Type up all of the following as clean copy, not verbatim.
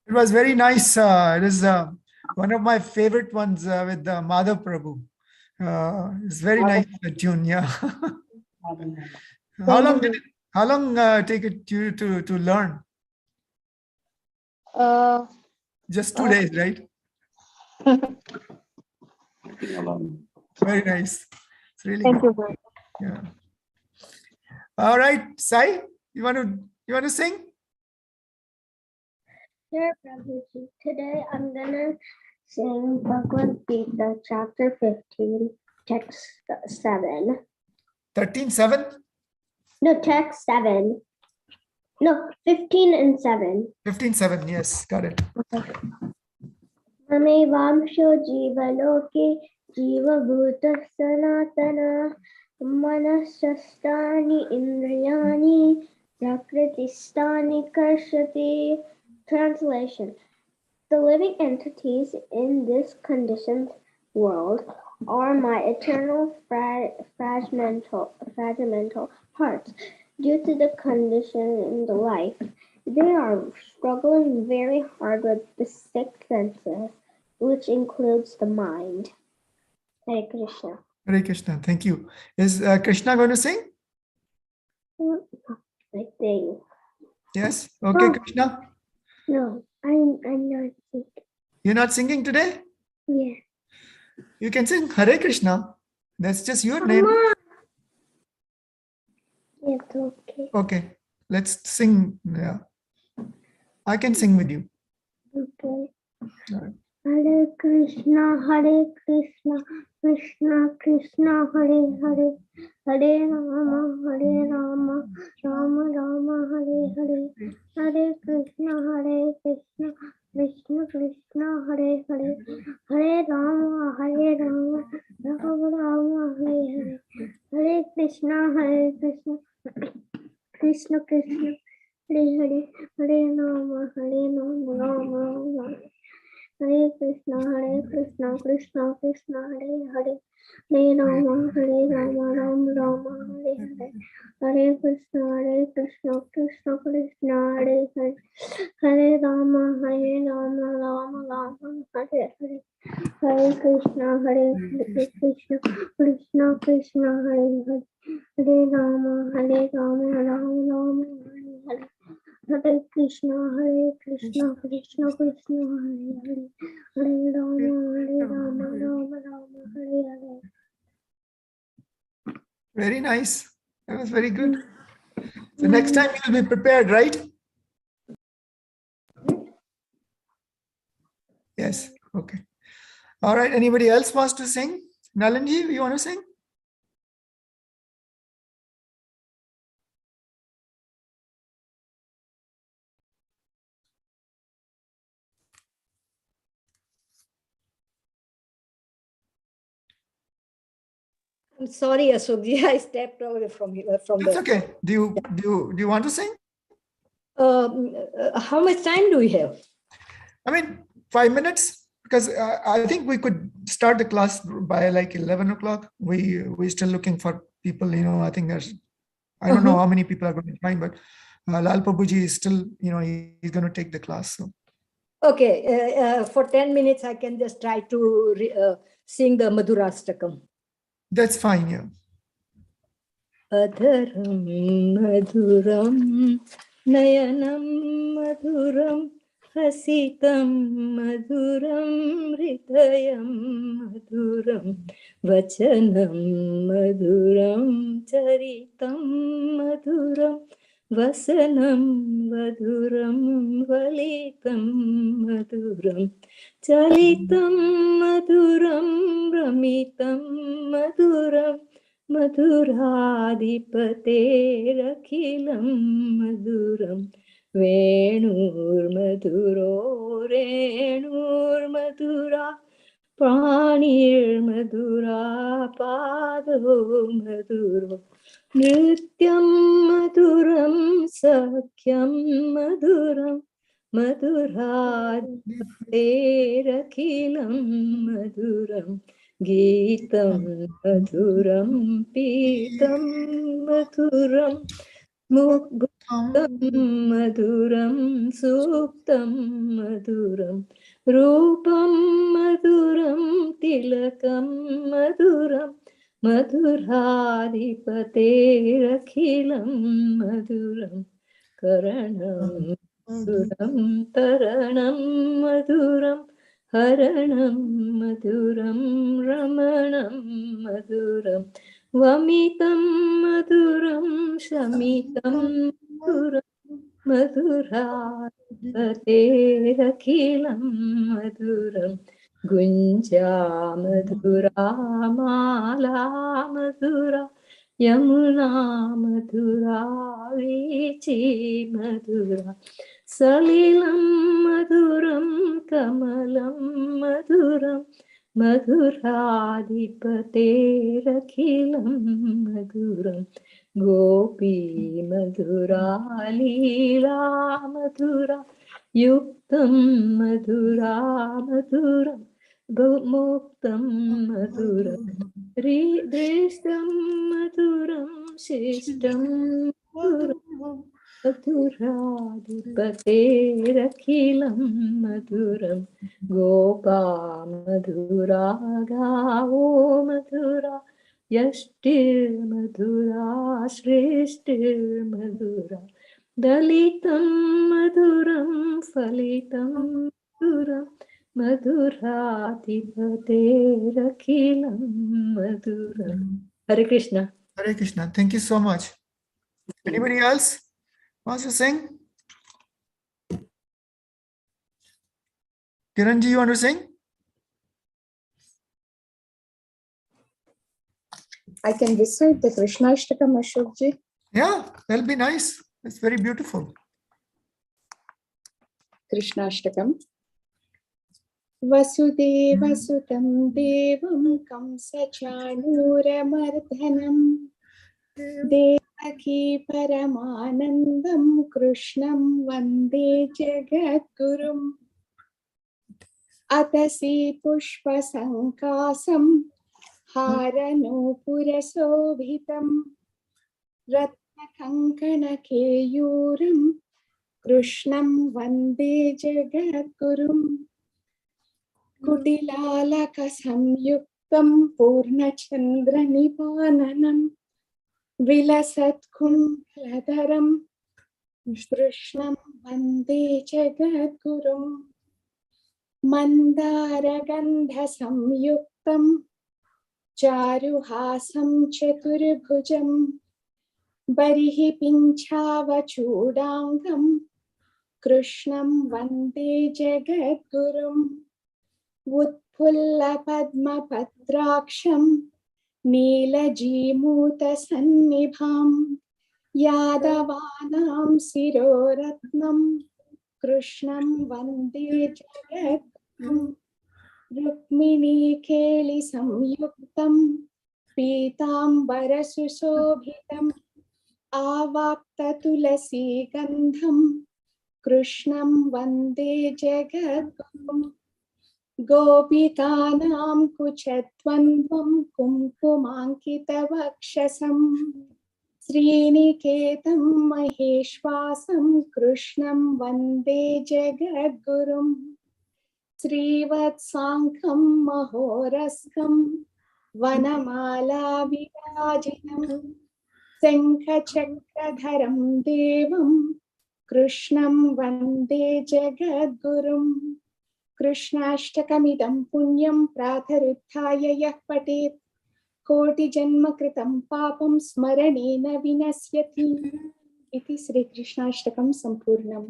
It was very nice. It is one of my favorite ones with Madhav Prabhu. It's very nice tune. Yeah. How long take it you to learn? Just 2 days, right? Very nice. It's really Thank good. you. Yeah. All right, Sai, you want to sing? Sure, Prabhuji. Today I'm gonna sing Bhagavad Gita, chapter 15, text 7. 13:7? No, text 7. No, 15 and 7. 15:7, yes, got it. Mamevamsho jivaloke jivabhuta sanatana manasastani indriyani prakritistani karshati. Translation. The living entities in this conditioned world are my eternal fragmental parts. Due to the condition in the life, they are struggling very hard with the six senses, which includes the mind. Hare Krishna. Hare Krishna, thank you. Is Krishna going to sing? I think. Yes. Okay, Krishna. No, I'm not sick. You're not singing today? Yeah. You can sing Hare Krishna. That's just your name. It's okay. Okay, let's sing. Yeah, I can sing with you. Okay. All right. Hare Krishna, Krishna Krishna, Hare Hare, Hare Rama, Rama Rama, Hare Hare, Hare Krishna, Krishna Krishna, Hare Hare, Hare Rama, Rama Rama, Hare Hare, Hare Krishna, Krishna Krishna, Hare Hare, Hare Rama, Rama Rama. Hare Krishna, Krishna Krishna Krishna Hare Hare Hare Rama Rama Rama Hare Hare Hare Krishna Krishna Krishna Hare Hare Hare Rama Rama Rama Hare Hare Hare Krishna Krishna Krishna Hare Hare Hare Rama Rama Rama Hare Hare Hare Krishna Krishna Krishna Hare Hare Hare Rama Rama Hare Hare. Very nice. That was very good. So next time you'll be prepared, right? Yes. Okay. All right. Anybody else wants to sing? Nalanji, you want to sing? I'm sorry, Ashokji, I stepped away from here. That's okay. Do you want to sing? How much time do we have? I mean, 5 minutes, because I think we could start the class by like 11 o'clock. We're still looking for people. I think I don't know how many people are going to join, but Lal Prabhuji is still, he's going to take the class. So. Okay, for 10 minutes, I can just try to sing the Madhurastakam. That's fine, yeah. Adharam madhuram nayanam madhuram hasitam madhuram hridayam madhuram vachanam madhuram charitam madhuram vasanam madhuram valitam madhuram chalitam madhuram ramitam madhuram Madhuradhipaterakhilam madhuram Venur-madhuro Renur-madhura Pranir-madhura Pado-madhuro Nrityam-madhuram Sakhyam madhuram Madhuradhipaterakhilam madhuram Geetam madhuram pitam madhuram muktam madhuram suktam madhuram rupam madhuram tilakam madhuram madhuradhipaterakhilam madhuram karanam madhuram taranam madhuram Haranam madhuram ramanam madhuram vamitam madhuram shamitam madhuram madhuraterakhilam madhuram gunja madhura mala madhura yamuna madhura vichi madhura Salilam madhuram kamalam madhuram madhuradhipaterakhilam madhuram gopi madhura lila madhura yuktam madhura madhuram muktam madhuram drishtam madhuram shishtam madhuram Madhuradhipaterakhilam madhuram Gopa madhura gavo madhura Yashtir madhura shrishtir madhura Dalitam madhuram phalitam madhuram Madhuradhipaterakhilam madhuram Hare Krishna. Hare Krishna. Thank you so much. Anybody else wants to sing? Kiranji, you want to sing? I can recite the Krishna Ashtakam, Ashokji. Yeah, that'll be nice. It's very beautiful. Krishna Ashtakam. Vasudeva Sutam Devam Kamsachanuramardanam Devaki Paramanandam Krishnam Vande Jagadgurum अतसी पुष्पसङ्कासं हारनूपुरशोभितं रत्नकङ्कणकेयूरं कृष्णं वन्दे जगद्गुरुं कुटिलालकसंयुक्तं पूर्णचन्द्रनिपाननं विलसत्कुण्डलधरं कृष्णं वन्दे जगद्गुरुम् मन्दारगन्धसंयुक्तं चारुहासं चतुर्भुजं बर्हिपिञ्छावचूडाङ्गं कृष्णं वन्दे जगद्गुरुम् उत्फुल्लपद्मपत्राक्षं नीलजीमूतसन्निभां यादवानां शिरोरत्नं कृष्णं वन्दे जगद्गुरुं रुक्मिणीकेलिसंयुक्तं पीताम्बरसुशोभितम् आवाप्ततुलसीगन्धं कृष्णं वन्दे जगद्गुरुम् गोपिकानां कुचद्वन्द्वं कुङ्कुमाङ्कितवक्षसं श्रीनिकेतं महेश्वासं कृष्णं वन्दे जगद्गुरुम् श्रीवत्साङ्कं महोरस्कं वनमाला विराजितं शङ्खचक्रधरं देवं कृष्णं वन्दे जगद्गुरुम् कृष्णाष्टकमिदं पुण्यं प्रातरुत्थाय यः पठेत् कोटिजन्मकृतं पापं स्मरणेन विनश्यति इति श्रीकृष्णाष्टकं सम्पूर्णम्.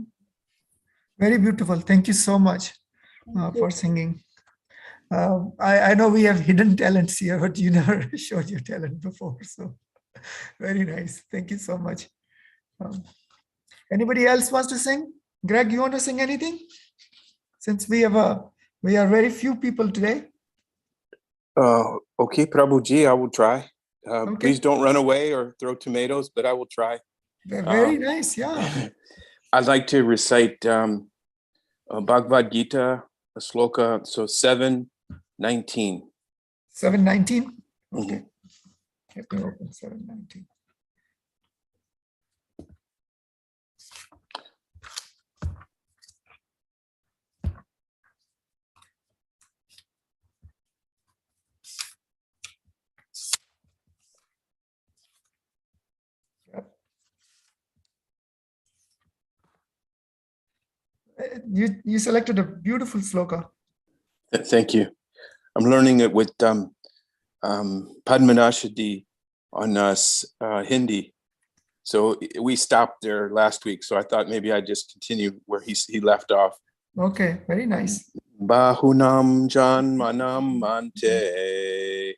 Very beautiful. Thank you so much for singing. I know we have hidden talents here, but you never showed your talent before. So very nice. Thank you so much. Anybody else wants to sing? Greg, you want to sing anything? Since we are very few people today. Okay, Prabhuji, I will try. Okay. Please don't run away or throw tomatoes, but I will try. Very nice, yeah. I'd like to recite Bhagavad Gita, a sloka, so 7:19. 7:19? Okay. Let me open 7:19. You selected a beautiful sloka. Thank you. I'm learning it with Padmanashadi on Hindi. So we stopped there last week. So I thought maybe I'd just continue where he left off. Okay, very nice. Bahunam janmanam mante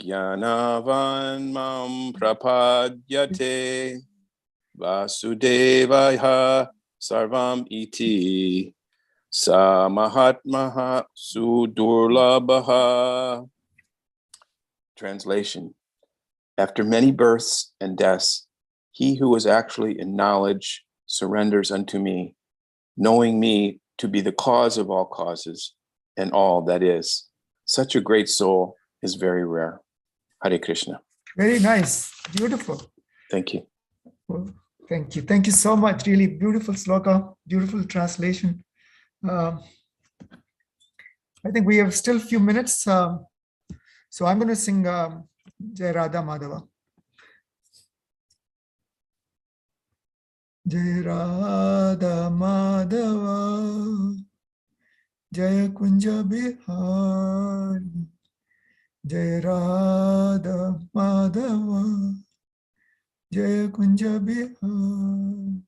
Gyanavan mam prapadyate Vasudevaya sarvam iti Samahatmaha sudurlabhaha. Translation. After many births and deaths, he who is actually in knowledge surrenders unto me, knowing me to be the cause of all causes and all that is. Such a great soul is very rare. Hare Krishna. Very nice. Beautiful. Thank you. Well, thank you. Thank you so much. Really beautiful sloka, beautiful translation. I think we have still a few minutes. So I'm going to sing Jai Radha Madhava. Jai Radha Madhava, Jai Kunja Bihari, Jai Radha Madhava, Jai Kunja Bihari,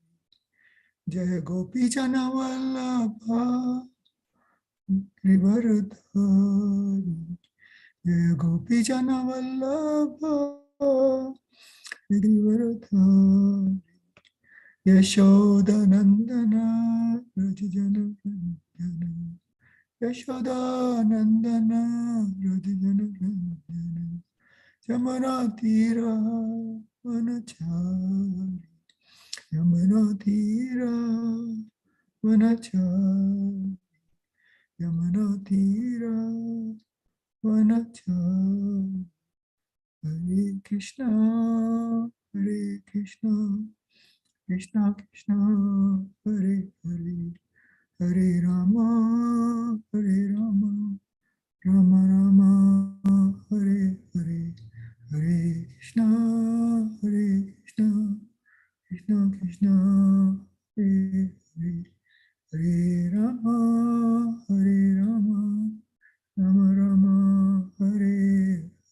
Jai Gopi Jana Vallabha, Giridharidhari, Jai Gopi Jana Vallabha, Giridharidhari, Yashoda Nandana, Rajajana Nandana, Yashoda Nandana, Rajajana Nandana, Jamana Tira Vanachari, Jamana Tira Vanachari, Yamuna Tira Vanacha. Hare Krishna, Hare Krishna, Krishna Krishna, Hare Hare, Hare Rama, Hare Rama, Rama Rama, Hare Hare, Hare Krishna, Hare Krishna, Krishna Krishna, Hare Hare, Hare Rama, Hare Rama, Rama Rama, Hare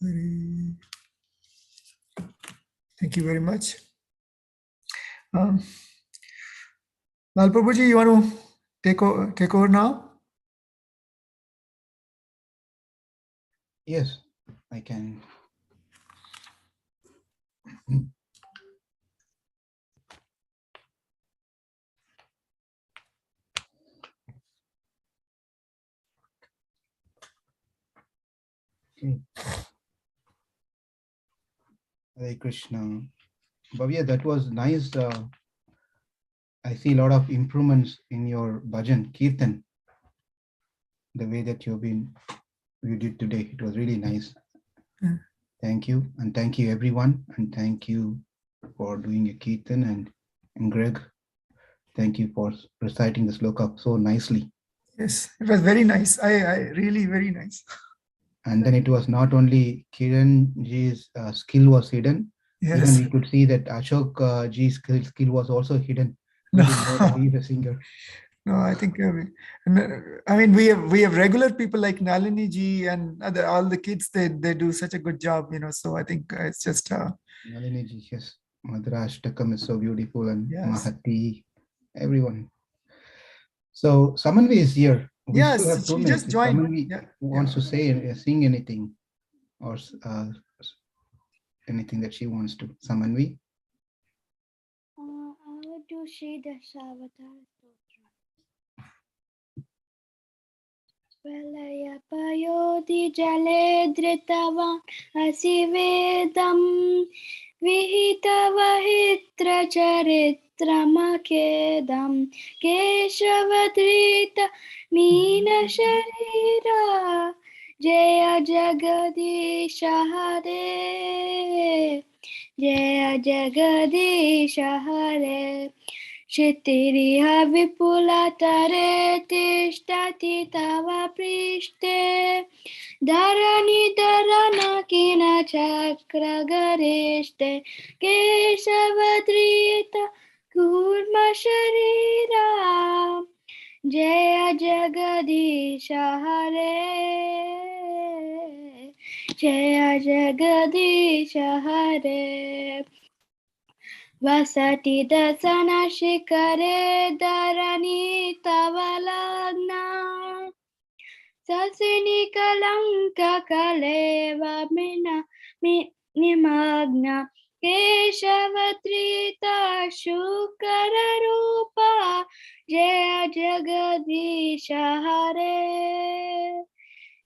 Hare. Thank you very much. Lal Prabhuji, you want to take over now? Yes, I can. Okay. Hare Krishna. Bhavya, that was nice. I see a lot of improvements in your bhajan, kirtan, the way that you did today. It was really nice. Yeah. Thank you. And thank you, everyone. And thank you for doing a kirtan. And Greg, thank you for reciting the sloka so nicely. Yes, it was very nice. I really very nice. And then it was not only Kiranji's skill was hidden, even Yes. we could see that Ashok ji's skill was also hidden. We No. didn't know that he is a singer. No, I think I mean we have regular people like Nalini ji and all the kids. They do such a good job, So I think it's just Nalini ji, yes, Madhura Ashtakam is so beautiful, and yes. Mahati, everyone. So Samanvi is here. We still Yes, have 2 she minutes. just If joined. Samanvi Yeah. wants to say, sing anything, or anything that she wants to. Samanvi. I would do Shri Dasavatar Stotra. Valaya Payodi Jale Dritavan Asivedam Vihitavahitra Charitramakedam Keshavadrita Meena Sharira Jaya Jagadisha Hare Jaya Jagadisha Hare Shitiriha Vipulatare Tishtati Tava Prishte Dharani Dharanakina Chakra Garishte Keshavadrita Kurma Sharira Jaya Jagadisha Hare Jaya Jagadisha Hare Vasati dasana shikare dharani tavalagna Sasini kalanka kaleva nimagna Keshavatrita shukara rupa Jaya Jagadisha Hare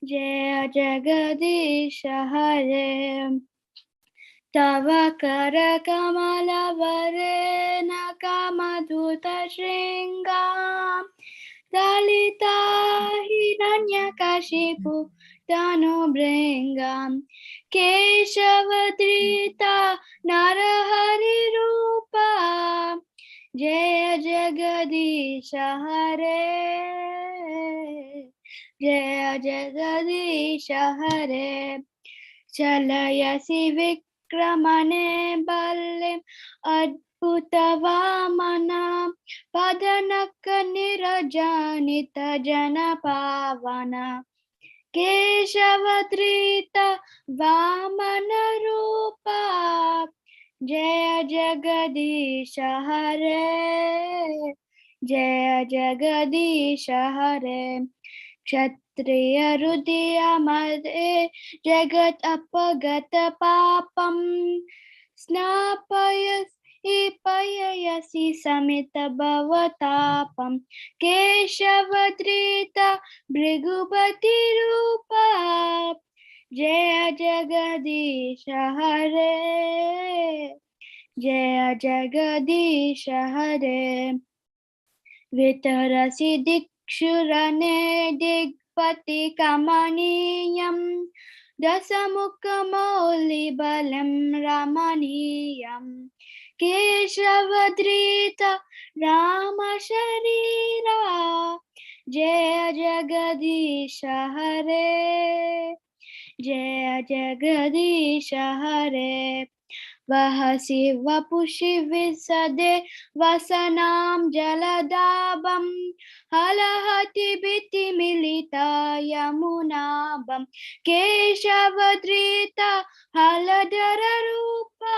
Jaya Jagadisha Hare Tava kara kamala varena kamadhuta shringam Dalita hiranya kashipu tano bringam Keshavadrita narahari rupa Jaya Jagadisha Hare Jaya Jagadisha Hare Chalayasi Vikramane Balim Adbhutavamana Padanaka Nirajanita Janapavana Keshavadrita Vamana Rupa Jaya Jagadisha Hare Jaya Jagadisha Hare Kshatriya Rudya Madhe Jagat Apagata Papam Snapayas Ipayayasi Samita Bhavatapam Keshavadrita Brigubati Rupa Jaya Jagadisha Hare Jaya Jagadisha Hare Vitarasi चक्षुरने दिग्पति कमनीयम् दशमुखमौलिबलं रमणीयम् केशवधृत रामशरीरा जय जगदीश हरे जय जगदीश हरे वहसि वपुषि विशदे वसनां जलदाभं हलहति भीतिमिलिता यमुनाभं केशवधृत हलधररूपा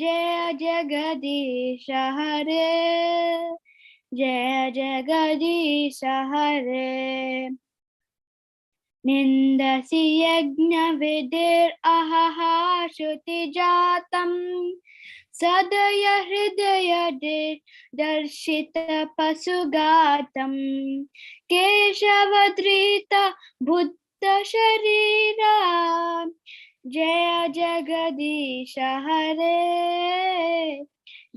जय जगदीश हरे जय जगदीश हरे निन्दसि यज्ञविधिरहः श्रुतिजातं सदय हृदय दर्शित पशुगातं केशवधृत बुद्ध शरीरा जय जगदीश हरे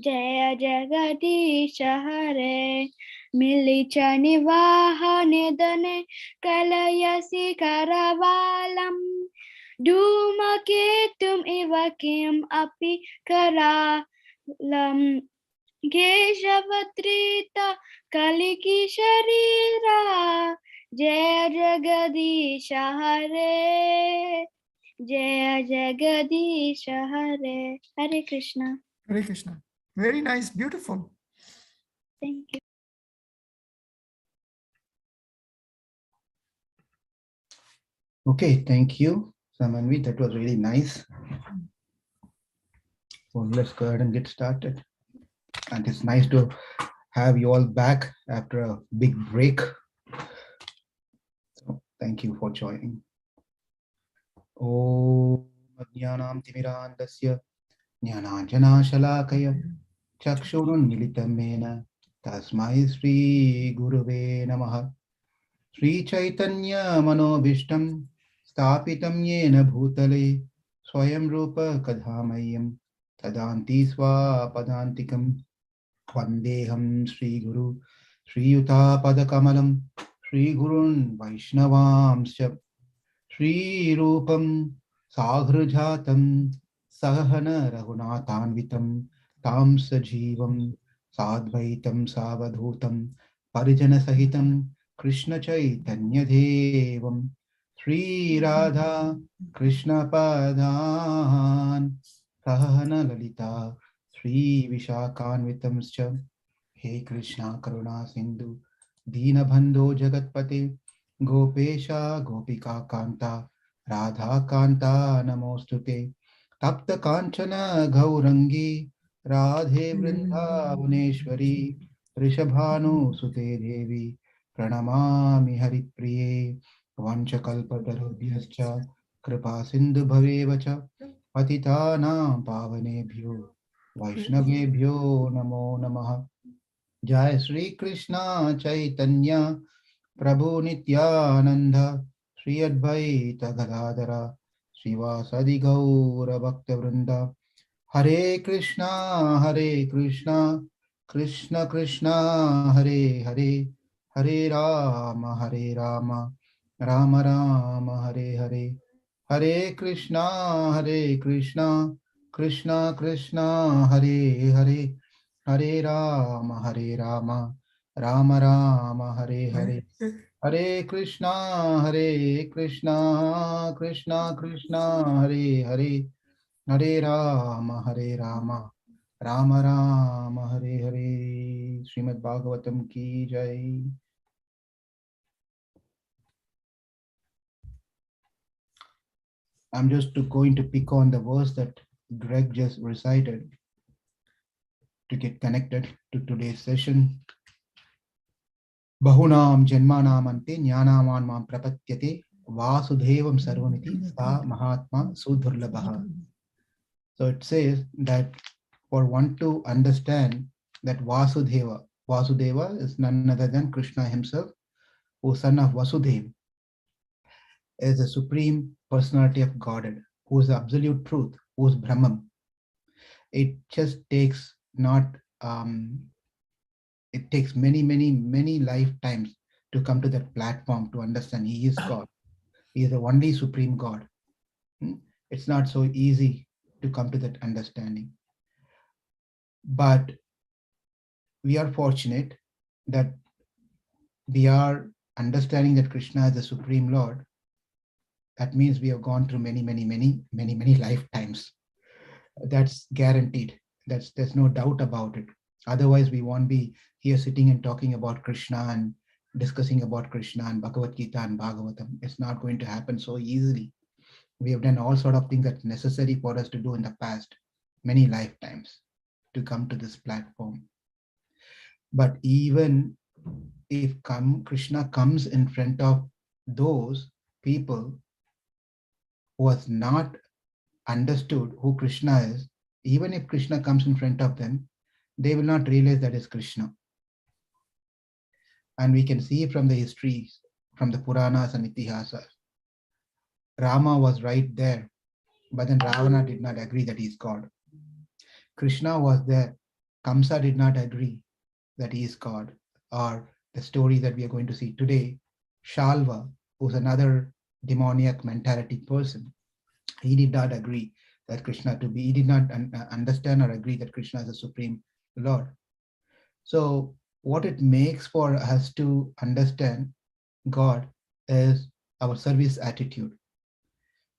जय जगदीश हरे मिलिच निवाहने कलयसि करवालम् धूमकेतुम् इव किम् अपि करालम् केशवधृत कलिकी शरीरा जय जगदीश हरे जय Jagdish Hare Hare Krishna Hare Krishna. Very nice, beautiful. Thank you. Okay, thank you, Samanvi. That was really nice. So let's go ahead and get started. And it's nice to have you all back after a big break. So thank you for joining. Om Ajnanam Timirandasya Jnananjana Shalakaya Chakshurun Militamena Tasmai Sri Guruve Namaha Sri Chaitanya Manobishtam Stapitam Yena Bhutale Swayam Rupa Kadhamayam Tadanti Swa Padantikam Vandeham Sri Guru Sri Yuta Padakamalam Sri Gurun Vaishnavamsya Sri Rupam Saghrajatam Sahana Raghunathanvitam Tam Sajivam Sadvaitam Savadhutam Parijana Sahitam Krishna Chaitanya Devam Sri Radha Krishna Padan Sahana Lalita Sri Vishakanvitamscha He Krishna Karuna Sindhu Dinabandho Jagatpate Gopesha Gopika Kanta Radha Kanta Namostute Tapta Kanchana Gaurangi Radhe Vrindavaneshwari Rishabhanu Sute Devi Pranamami Haripriye Vanchakalpatarubhyascha Kripa Sindhu Bhavevacha Patitanam Pavanebhyo Vaishnavebhyo Namo Namaha Jai Sri Krishna Chaitanya Prabhu Nityananda Sri Advaita Gadadara Srivasadi Gaura Bhakta Vrinda Hare Krishna Krishna Krishna Hare Hare Hare Rama Rama Rama Hare Hare Hare Krishna Krishna Krishna Hare Hare Hare Rama Rama Rama Hare Hare Hare Krishna Krishna Krishna Hare Hare Hare Rama Rama Rama Hare Hare. Srimad Bhagavatam ki jai. I'm just going to pick on the verse that Greg just recited to get connected to today's session. Bahunam janmanam ante jnanaman mam prapatyate vasudevam sarvamiti sa mahatma sudurlabha. So it says that for one to understand that Vasudeva is none other than Krishna himself, who is son of Vasudeva, is the supreme personality of Godhead, who is the absolute truth, who is Brahman. It just takes not It takes many, many, many lifetimes to come to that platform to understand He is God. He is the only supreme God. It's not so easy to come to that understanding. But we are fortunate that we are understanding that Krishna is the Supreme Lord. That means we have gone through many, many, many, many, many lifetimes. That's guaranteed. There's no doubt about it. Otherwise, we won't be here sitting and talking about Krishna and discussing about Krishna and Bhagavad Gita and Bhagavatam. It's not going to happen so easily. We have done all sort of things that's necessary for us to do in the past, many lifetimes, to come to this platform. But even if Krishna comes in front of those people who has not understood who Krishna is, even if Krishna comes in front of them, they will not realize that is Krishna. And we can see from the histories, from the Puranas and Itihasas, Rama was right there, but then Ravana did not agree that he is God. Krishna was there. Kamsa did not agree that he is God. Or the story that we are going to see today, Shalva, who's another demoniac mentality person, he did not agree that Krishna to be, he did not understand or agree that Krishna is the Supreme Lord. So what it makes for us to understand God is our service attitude.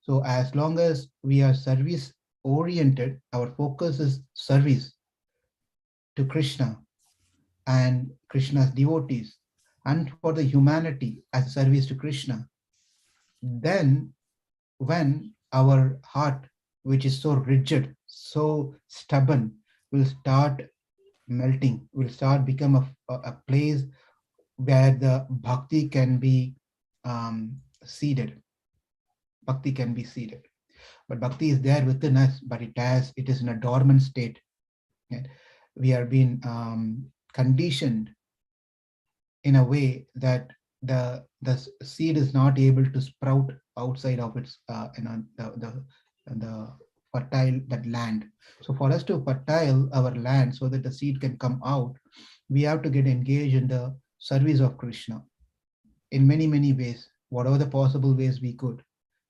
So as long as we are service oriented, our focus is service to Krishna and Krishna's devotees and for the humanity as a service to Krishna, then when our heart, which is so rigid, so stubborn, will start melting, will start become a place where the bhakti can be seeded. Bhakti can be seeded. But bhakti is there within us, but it is in a dormant state. Right? We are being conditioned in a way that the seed is not able to sprout outside of its the fertile that land. So for us to fertile our land so that the seed can come out, we have to get engaged in the service of Krishna in many, many ways, whatever the possible ways we could.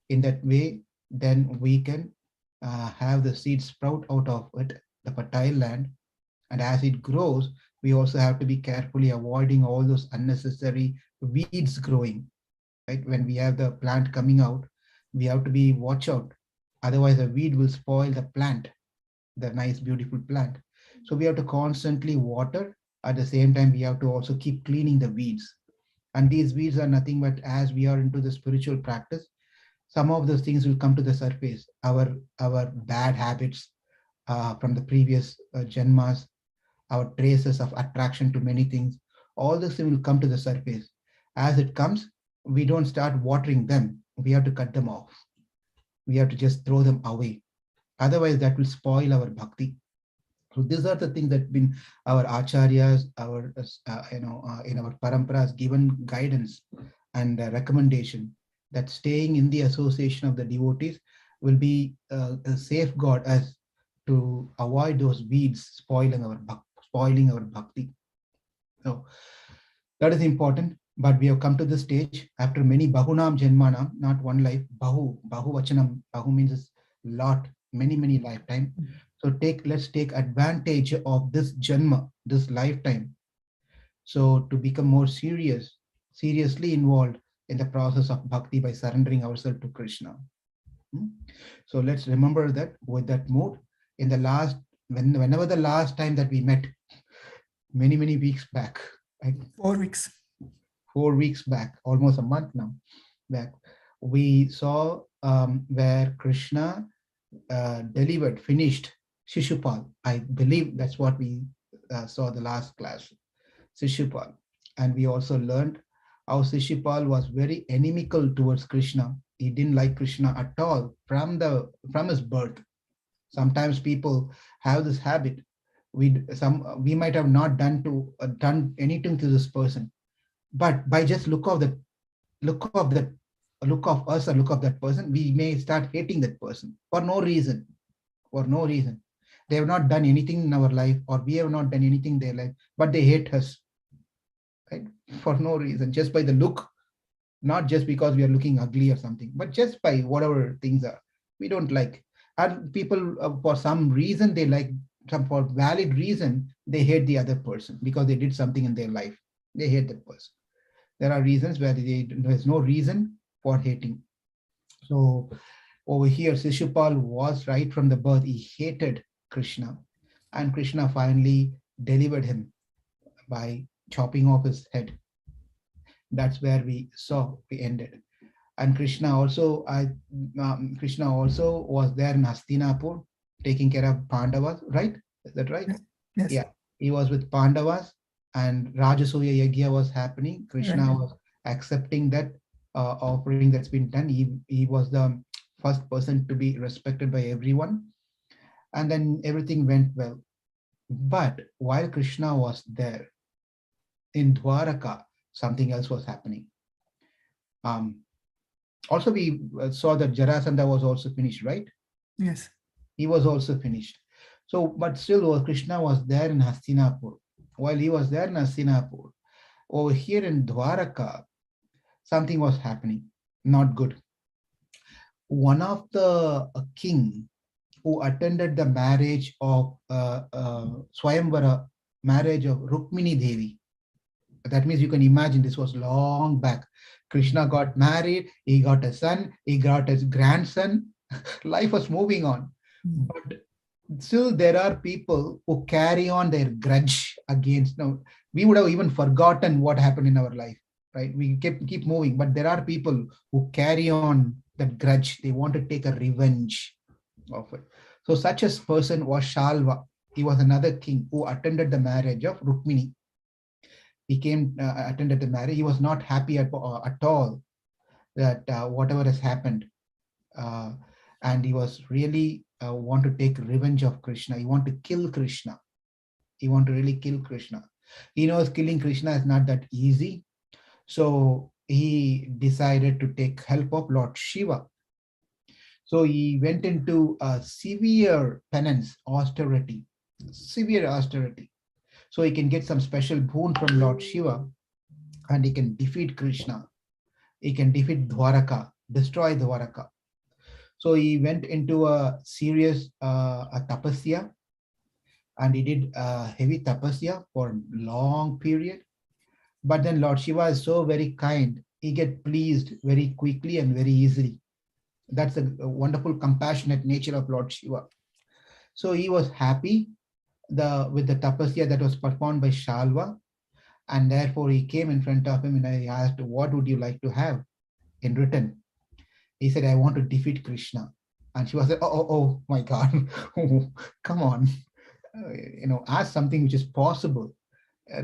In that way, then we can have the seed sprout out of it, the fertile land. And as it grows, we also have to be carefully avoiding all those unnecessary weeds growing. Right? When we have the plant coming out, we have to be watch out. Otherwise, the weed will spoil the plant, the nice, beautiful plant. So we have to constantly water. At the same time, we have to also keep cleaning the weeds. And these weeds are nothing but as we are into the spiritual practice, some of those things will come to the surface. Our bad habits from the previous janmas, our traces of attraction to many things, all this will come to the surface. As it comes, we don't start watering them. We have to cut them off. We have to just throw them away. Otherwise, that will spoil our bhakti. So these are the things that been our acharyas, our in our paramparas given guidance and recommendation that staying in the association of the devotees will be a safeguard as to avoid those weeds spoiling our bhakti. So that is important. But we have come to this stage after many bahunam janmanam, not one life. Bahu vachanam. Bahu means lot, many lifetime. So let's take advantage of this janma, this lifetime. So to become more seriously involved in the process of bhakti by surrendering ourselves to Krishna. So let's remember that with that mood in the whenever the last time that we met, many weeks back, right? 4 weeks. 4 weeks back, almost a month now back, we saw where Krishna finished Shishupal. I believe that's what we saw the last class, Shishupal. And we also learned how Shishupal was very inimical towards Krishna. He didn't like Krishna at all from his birth. Sometimes people have this habit. We might have not done anything to this person, but by just look of us or look of that person, we may start hating that person for no reason. They have not done anything in our life, or we have not done anything in their life, but they hate us, right? For no reason, just by the look, not just because we are looking ugly or something, but just by whatever things are we don't like. And people, for some reason, they like, some for valid reason, they hate the other person because they did something in their life. They hate that person. There are reasons where there's no reason for hating. So over here, Shishupal was right from the birth. He hated Krishna, and Krishna finally delivered him by chopping off his head. That's where we ended. And Krishna also was there in Hastinapur taking care of Pandavas, right? Is that right? Yes. Yeah, he was with Pandavas, and Rajasuya Yagya was happening. Krishna was accepting that offering that's been done. He was the first person to be respected by everyone, and then everything went well. But while Krishna was there in Dwaraka, something else was happening. Also, we saw that Jarasandha was also finished, right? Yes. He was also finished. So, but still, Krishna was there in Hastinapur. While he was there in Hastinapur, over here in Dwaraka, something was happening, not good. One of the king who attended the marriage of Swayamvara, marriage of Rukmini Devi. That means you can imagine this was long back. Krishna got married, he got a son, he got his grandson. Life was moving on. But still there are people who carry on their grudge against. Now, we would have even forgotten what happened in our life, right? We keep moving, but there are people who carry on that grudge. They want to take a revenge of it. So such a person was Shalva. He was another king who attended the marriage of Rukmini. He came, attended the marriage. He was not happy at all that whatever has happened. And he was really want to take revenge of Krishna. He want to kill Krishna. He want to really kill Krishna. He knows killing Krishna is not that easy. So he decided to take help of Lord Shiva. So he went into a severe penance, austerity, severe austerity. So he can get some special boon from Lord Shiva, and he can defeat Krishna. He can defeat Dwaraka, destroy Dwaraka. So he went into a serious a tapasya, and he did a heavy tapasya for a long period. But then Lord Shiva is so very kind. He gets pleased very quickly and very easily. That's a wonderful, compassionate nature of Lord Shiva. So he was happy with the tapasya that was performed by Shalva, and therefore he came in front of him and I asked, what would you like to have in return? He said, I want to defeat Krishna. And Shiva said, oh my God, come on, ask something which is possible.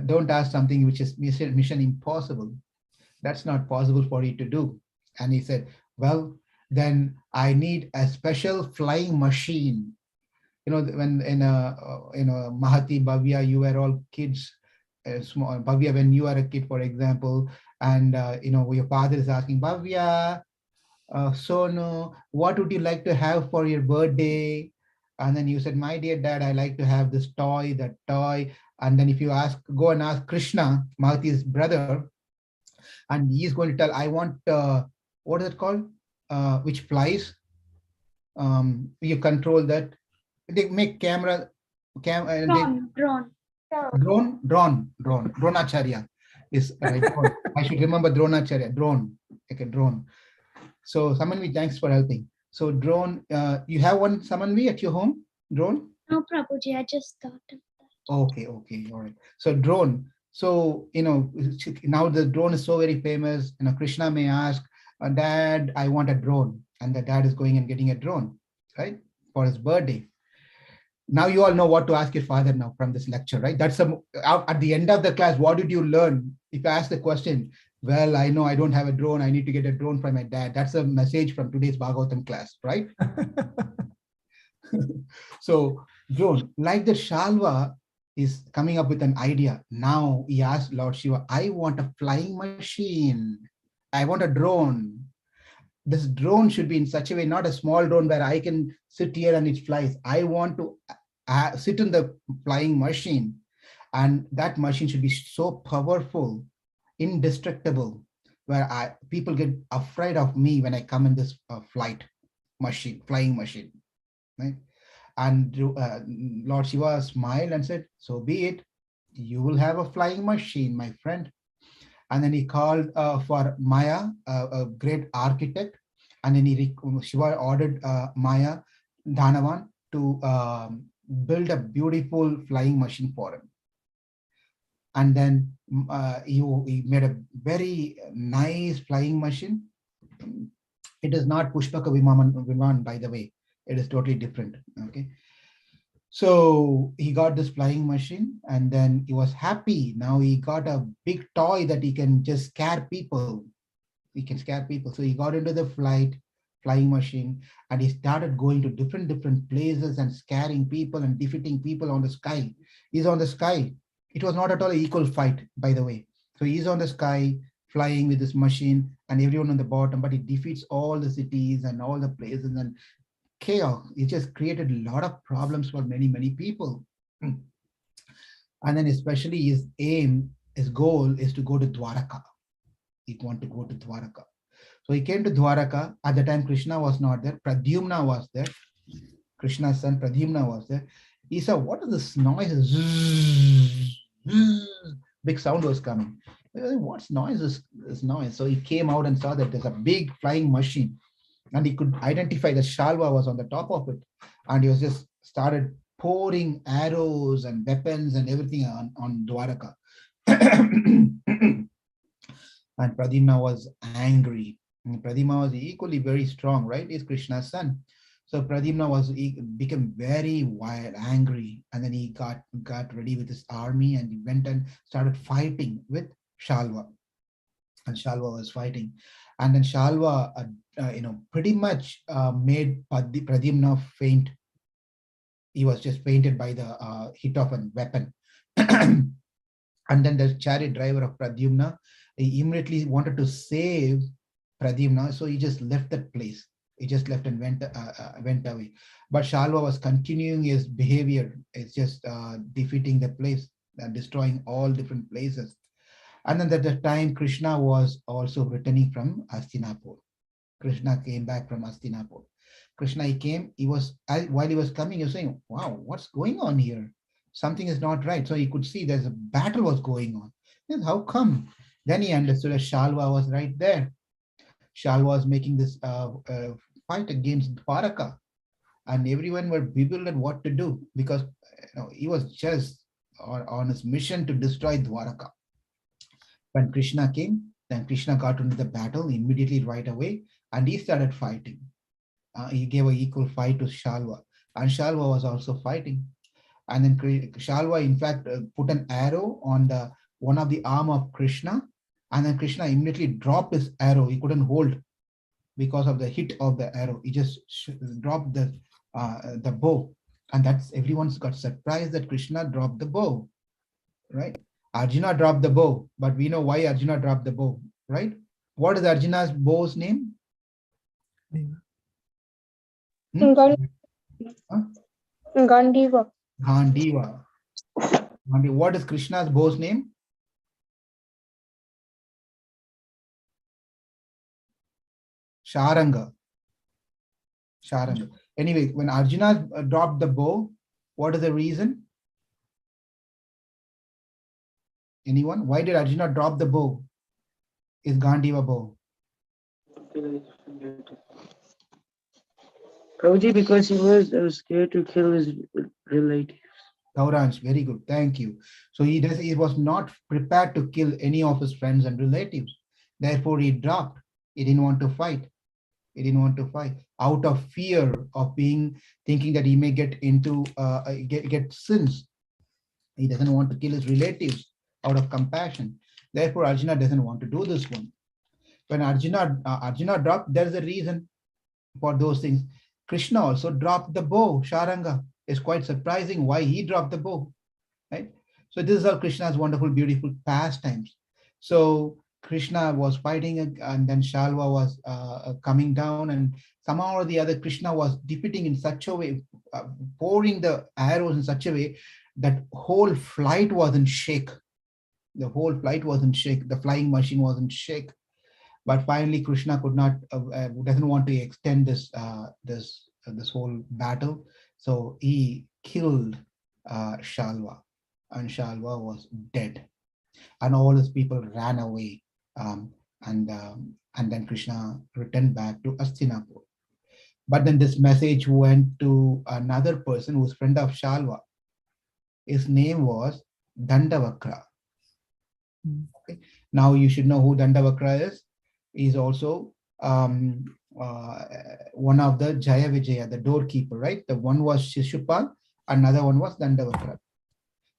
Don't ask something which is mission impossible. That's not possible for you to do. And he said, well, then I need a special flying machine. When in Mahati, Bhavya, you were all kids, small Bhavya, when you are a kid, for example, and your father is asking, Bhavya, Sonu, what would you like to have for your birthday? And then you said, my dear dad, I like to have this toy, that toy. And then if you go and ask Krishna, Mahati's brother, and he's going to tell, I want, what is it called? Which flies? You control that. They make camera, Dronacharya is right. I should remember Dronacharya, drone, like a drone. So Samanvi, thanks for helping. So drone, you have one Samanvi at your home, drone? No, Prabhuji, I just thought of that. Okay, all right. So drone. So, now the drone is so very famous. Krishna may ask, Dad, I want a drone. And the dad is going and getting a drone, right? For his birthday. Now you all know what to ask your father now from this lecture, right? That's at the end of the class, what did you learn? If I ask the question, well, I know I don't have a drone. I need to get a drone from my dad. That's a message from today's Bhagavatam class, right? So drone, like the Shalva is coming up with an idea. Now he asked Lord Shiva, I want a flying machine. I want a drone. This drone should be in such a way, not a small drone where I can sit here and it flies. I want to sit in the flying machine, and that machine should be so powerful, indestructible, where people get afraid of me when I come in this flying machine, right? And Lord Shiva smiled and said, so be it. You will have a flying machine, my friend. And then he called for Maya, a great architect. And then Shiva ordered Maya, Dhanavan, to build a beautiful flying machine for him. And then he made a very nice flying machine. It is not Pushpaka Viman, by the way. It is totally different. Okay. So he got this flying machine, and then he was happy. Now he got a big toy that he can just scare people. He can scare people. So he got into the flying machine, and he started going to different places and scaring people and defeating people on the sky. He's on the sky. It was not at all an equal fight, by the way. So he's on the sky flying with this machine and everyone on the bottom, but he defeats all the cities and all the places and chaos. It just created a lot of problems for many people. And then especially his goal is to go to Dwaraka. He wanted to go to Dwaraka. So he came to Dwaraka. At the time, Krishna was not there. Pradyumna was there. Krishna's son Pradyumna was there. He saw, what is this noise? Big sound was coming. What's noise? This noise. So he came out and saw that there's a big flying machine, and he could identify that Shalva was on the top of it, and he was just started pouring arrows and weapons and everything on Dwaraka. And Pradyumna was angry. And Pradyumna was equally very strong, right? He's Krishna's son. So Pradyumna became very wild, angry, and then he got ready with his army, and he went and started fighting with Shalva. And Shalva was fighting, and then Shalva, pretty much made Pradyumna faint. He was just fainted by the hit of a weapon. And then the chariot driver of Pradyumna, he immediately wanted to save Pradyumna, so he just left that place. He just left and went away. But Shalva was continuing his behavior. It's just defeating the place and destroying all different places. And then at the time, Krishna was also returning from Hastinapur. Krishna came back from Hastinapur. He came, while he was coming, he was saying, wow, what's going on here? Something is not right. So he could see there's a battle was going on. And how come? Then he understood that Shalva was right there. Shalva was making this fight against Dwaraka, and everyone were bewildered what to do, because he was just on his mission to destroy Dwaraka. When Krishna came, then Krishna got into the battle immediately right away, and he started fighting. He gave an equal fight to Shalva, and Shalva was also fighting. And then Shalva, in fact, put an arrow on one of the arm of Krishna, and then Krishna immediately dropped his arrow. He couldn't hold because of the hit of the arrow. He just dropped the bow, and everyone's got surprised that Krishna dropped the bow, right? Arjuna dropped the bow, but we know why Arjuna dropped the bow, right? What is Arjuna's bow's name? Gandiva. Gandiva. What is Krishna's bow's name? Sharanga. Anyway, when Arjuna dropped the bow, what is the reason? Anyone? Why did Arjuna drop the bow? Is Gandiva bow? Prabhuji, because he was scared to kill his relatives. Gauransh, very good. Thank you. So he was not prepared to kill any of his friends and relatives. Therefore, he dropped. He didn't want to fight. Out of fear of thinking that he may get into get sins. He doesn't want to kill his relatives out of compassion. Therefore, Arjuna doesn't want to do this one. When Arjuna dropped, there's a reason for those things. Krishna also dropped the bow. Sharanga. It's quite surprising why he dropped the bow, right? So this is all Krishna's wonderful, beautiful pastimes. So Krishna was fighting, and then Shalva was coming down, and somehow or the other Krishna was defeating in such a way, pouring the arrows in such a way that whole flight was in shake. The whole flight was in shake. The flying machine was in shake. But finally, Krishna could not, doesn't want to extend this this whole battle, so he killed Shalva, and Shalva was dead, and all his people ran away, and then Krishna returned back to Hastinapur. But then this message went to another person who's friend of Shalva. His name was Dandavakra. Okay. Now you should know who Dandavakra is. He's also one of the Jaya Vijaya, the doorkeeper, right? The one was Shishupal, another one was Dandavakra.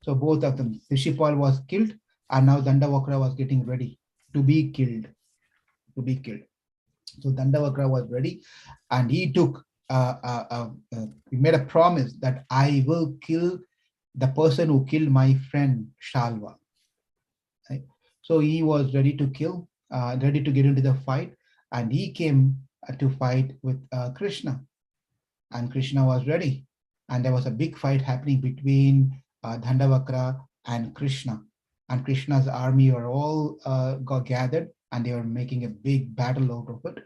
So both of them, Shishupal was killed, and now Dandavakra was getting ready to be killed. So Dandavakra was ready, and he took, he made a promise that I will kill the person who killed my friend Shalva. Right? So he was ready to kill, ready to get into the fight, and he came to fight with Krishna, and Krishna was ready, and there was a big fight happening between Dandavakra and Krishna, and Krishna's army were all got gathered, and they were making a big battle out of it.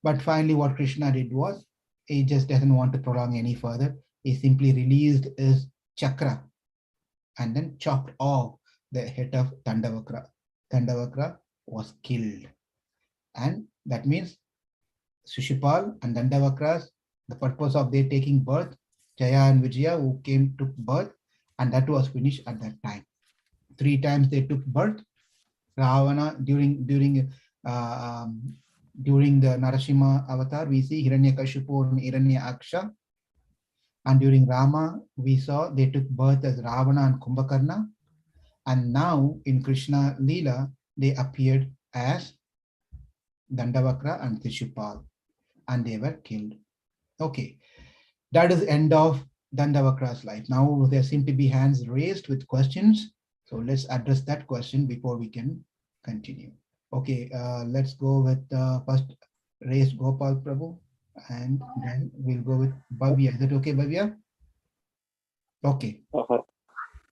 But finally what Krishna did was, he just doesn't want to prolong any further. He simply released his chakra and then chopped off the head of Dandavakra. Dandavakra was killed. And that means Shishupal and Dandavakras, the purpose of their taking birth, Jaya and Vijaya who came to birth, and that was finished at that time. 3 times they took birth. Ravana, during the Narasimha avatar, we see Hiranyakashipu and Hiranyaksha. And during Rama, we saw they took birth as Ravana and Kumbhakarna. And now in Krishna Leela, they appeared as Dandavakra and Shishupal, and they were killed. Okay, that is end of Dandavakra's life. Now there seem to be hands raised with questions. So let's address that question before we can continue. Okay, let's go with first raise Gopal Prabhu, and then we'll go with Bhavya. Is that okay, Bhavya? Okay.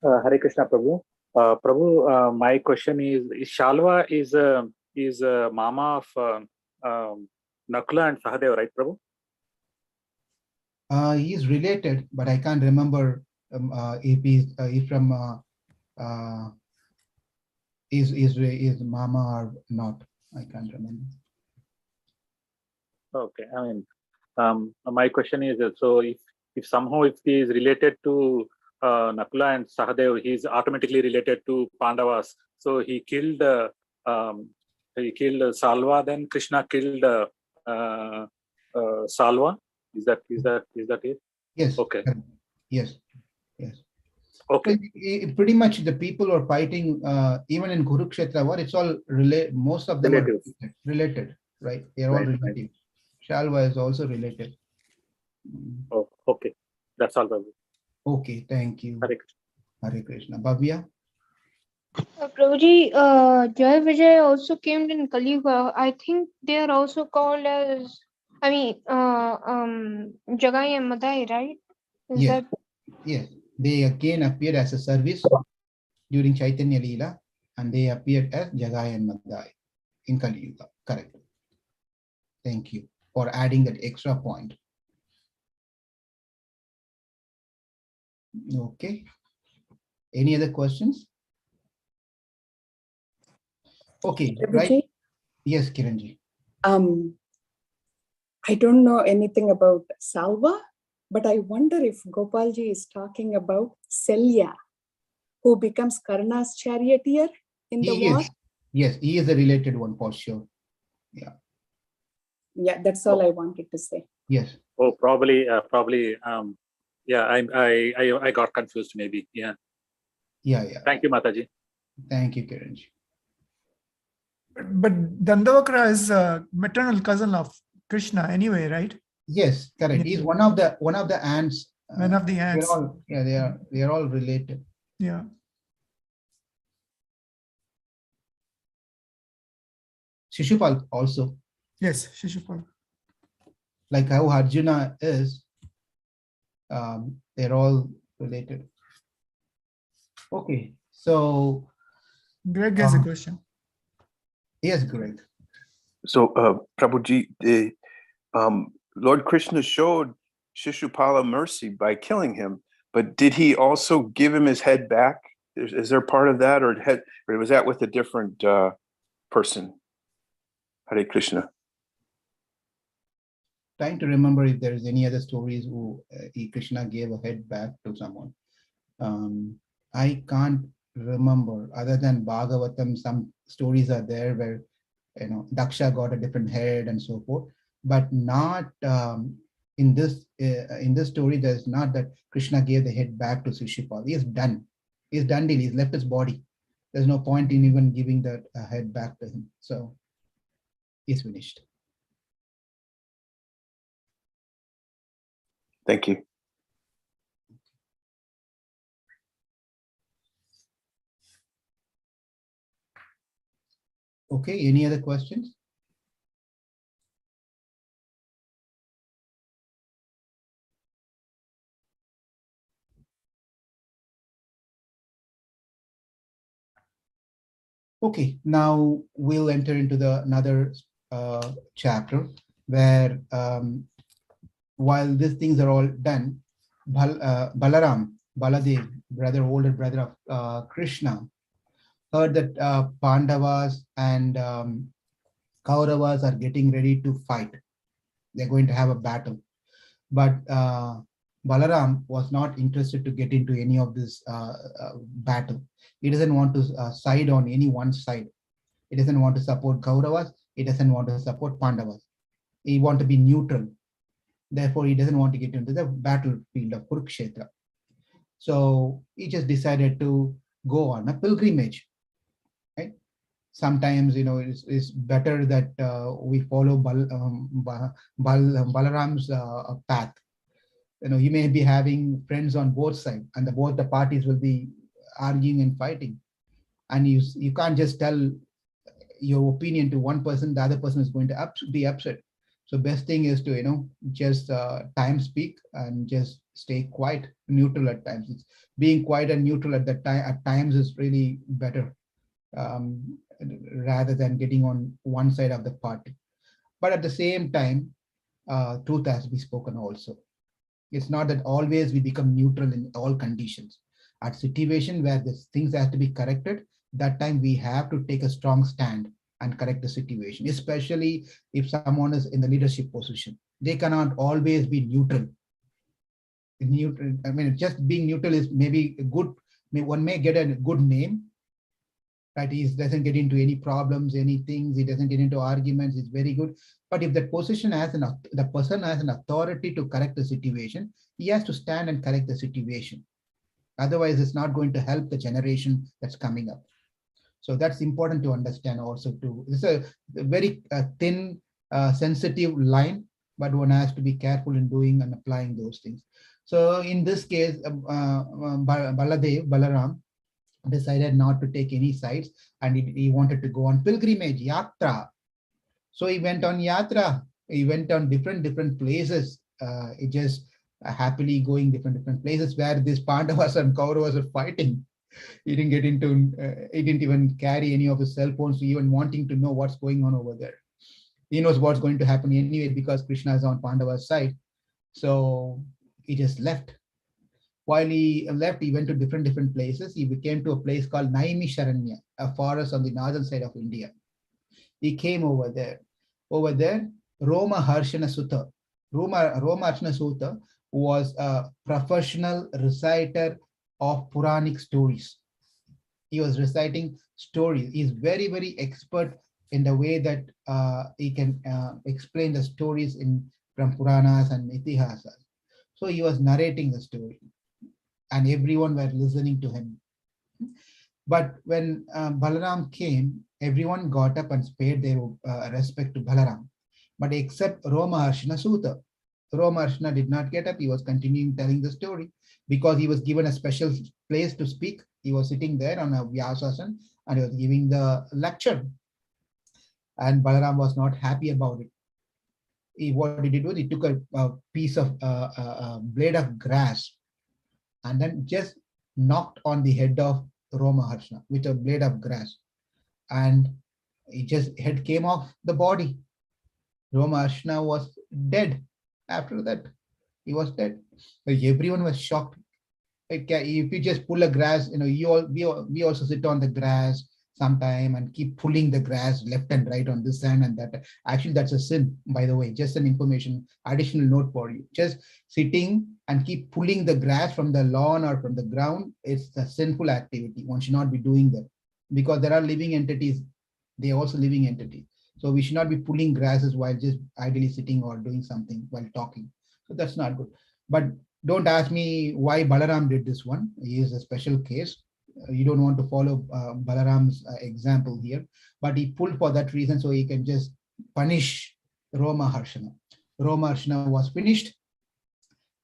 Hare Krishna, Prabhu. Prabhu, my question is Shalva is mama of Nakula and Sahadeva, right, Prabhu? He is related, but I can't remember if he's from is mama or not. I can't remember. Okay, I mean, my question is, so if somehow if he is related to Nakula and Sahadev, he is automatically related to Pandavas. So he killed Salva, then Krishna killed Salva. Is that it? Yes. Okay. Yes. Okay. So, pretty much the people who are fighting, even in Kurukshetra war, it's all most of them Relatives. are related, right? They are all related. Shalva is also related. Oh, okay. That's all, Prabhu. Okay, thank you. Hare Krishna. Hare Krishna. Bhavya? Prabhuji, Jaya Vijay also came in Kali Yuga. I think they are also called as, Jagai and Madai, right? Yes. Yes. They again appeared as a service during Chaitanya Leela, and they appeared as Jagai and Madai in Kali Yuga. Correct. Thank you for adding that extra point. Okay. Any other questions? Okay, right. Yes, Kiranji. I don't know anything about Salva, but I wonder if Gopalji is talking about Selya, who becomes Karna's charioteer in the war. Yes, he is a related one for sure. Yeah. Yeah, that's all I wanted to say. Yes. Oh, probably. Yeah, I got confused maybe. Yeah. Yeah. Thank you, Mataji. Thank you, Kiranji. But Dandavakra is a maternal cousin of Krishna anyway, right? Yes, correct. He's one of the ants. One of the ants. They are all related. Yeah. Shishupal also, Yes, Shishupal. like how Arjuna is, they're all related. Okay, so Greg has a question. yes, Greg. So, Prabhuji, Lord Krishna showed Shishupala mercy by killing him, but did he also give him his head back? Is there part of that, or was that with a different person? Hare Krishna. Trying to remember if there is any other stories who Krishna gave a head back to someone. I can't remember, other than Bhagavatam. Some stories are there where Daksha got a different head and so forth, but not in this story. There's not that Krishna gave the head back to Shishupal. He's done deal. He's left his body. There's no point in even giving that head back to him. So he's finished. Thank you. Okay, any other questions? Okay, now we'll enter into another chapter where while these things are all done, Balaram, Baladev, older brother of Krishna, heard that Pandavas and Kauravas are getting ready to fight. They're going to have a battle. But Balaram was not interested to get into any of this battle. He doesn't want to side on any one side. He doesn't want to support Kauravas. He doesn't want to support Pandavas. He wants to be neutral. Therefore, he doesn't want to get into the battlefield of Kurukshetra. So he just decided to go on a pilgrimage. Right? Sometimes, it's better that we follow Balaram's path. He may be having friends on both sides, and both the parties will be arguing and fighting. And you can't just tell your opinion to one person, the other person is going to be upset. So best thing is to, just time speak and just stay quiet, neutral at times. It's being quiet and neutral at times is really better rather than getting on one side of the party. But at the same time, truth has to be spoken also. It's not that always we become neutral in all conditions. At situation where the things have to be corrected, that time we have to take a strong stand and correct the situation, especially if someone is in the leadership position. They cannot always be neutral. Just being neutral is maybe good. One may get a good name, right? He doesn't get into any problems, any things. He doesn't get into arguments. It's very good. But if that position the person has an authority to correct the situation, he has to stand and correct the situation. Otherwise, it's not going to help the generation that's coming up. So that's important to understand also too. It's a very thin, sensitive line, but one has to be careful in doing and applying those things. So in this case, Balaram decided not to take any sides, and he wanted to go on pilgrimage, yatra. So he went on yatra. He went on different places. He just happily going different places where these Pandavas and Kauravas are fighting. He didn't get into, he didn't even carry any of his cell phones, even wanting to know what's going on over there. He knows what's going to happen anyway because Krishna is on Pandava's side. So he just left. While he left, he went to different places. He came to a place called Naimisharanya, a forest on the northern side of India. He came over there. Over there, Roma Harshana Sutta. Roma Harshana Sutta was a professional reciter of Puranic stories. He was reciting stories. He's very expert in the way that he can explain the stories from Puranas and Itihasas. So he was narrating the story, and everyone were listening to him. But when Balaram came, everyone got up and paid their respect to Balaram, but except Roma Harshana Sutta. Roma Harshana did not get up. He was continuing telling the story because he was given a special place to speak. He was sitting there on a Vyasasan and he was giving the lecture. and Balaram was not happy about it. What he did was he took a piece of blade of grass and then just knocked on the head of Romaharshana with a blade of grass, and head came off the body. Romaharshana was dead. After that, he was dead. Everyone was shocked. Like, if you just pull a grass, we also sit on the grass sometime and keep pulling the grass left and right on this hand and that. Actually, that's a sin, by the way. Just an information, additional note for you. Just sitting and keep pulling the grass from the lawn or from the ground, it's a sinful activity. One should not be doing that, because there are living entities. They are also living entities. So we should not be pulling grasses while just idly sitting or doing something while talking. So that's not good. But don't ask me why Balaram did this one. He is a special case. You don't want to follow Balaram's example here, but he pulled for that reason so he can just punish Romaharshana. Romaharshana was finished,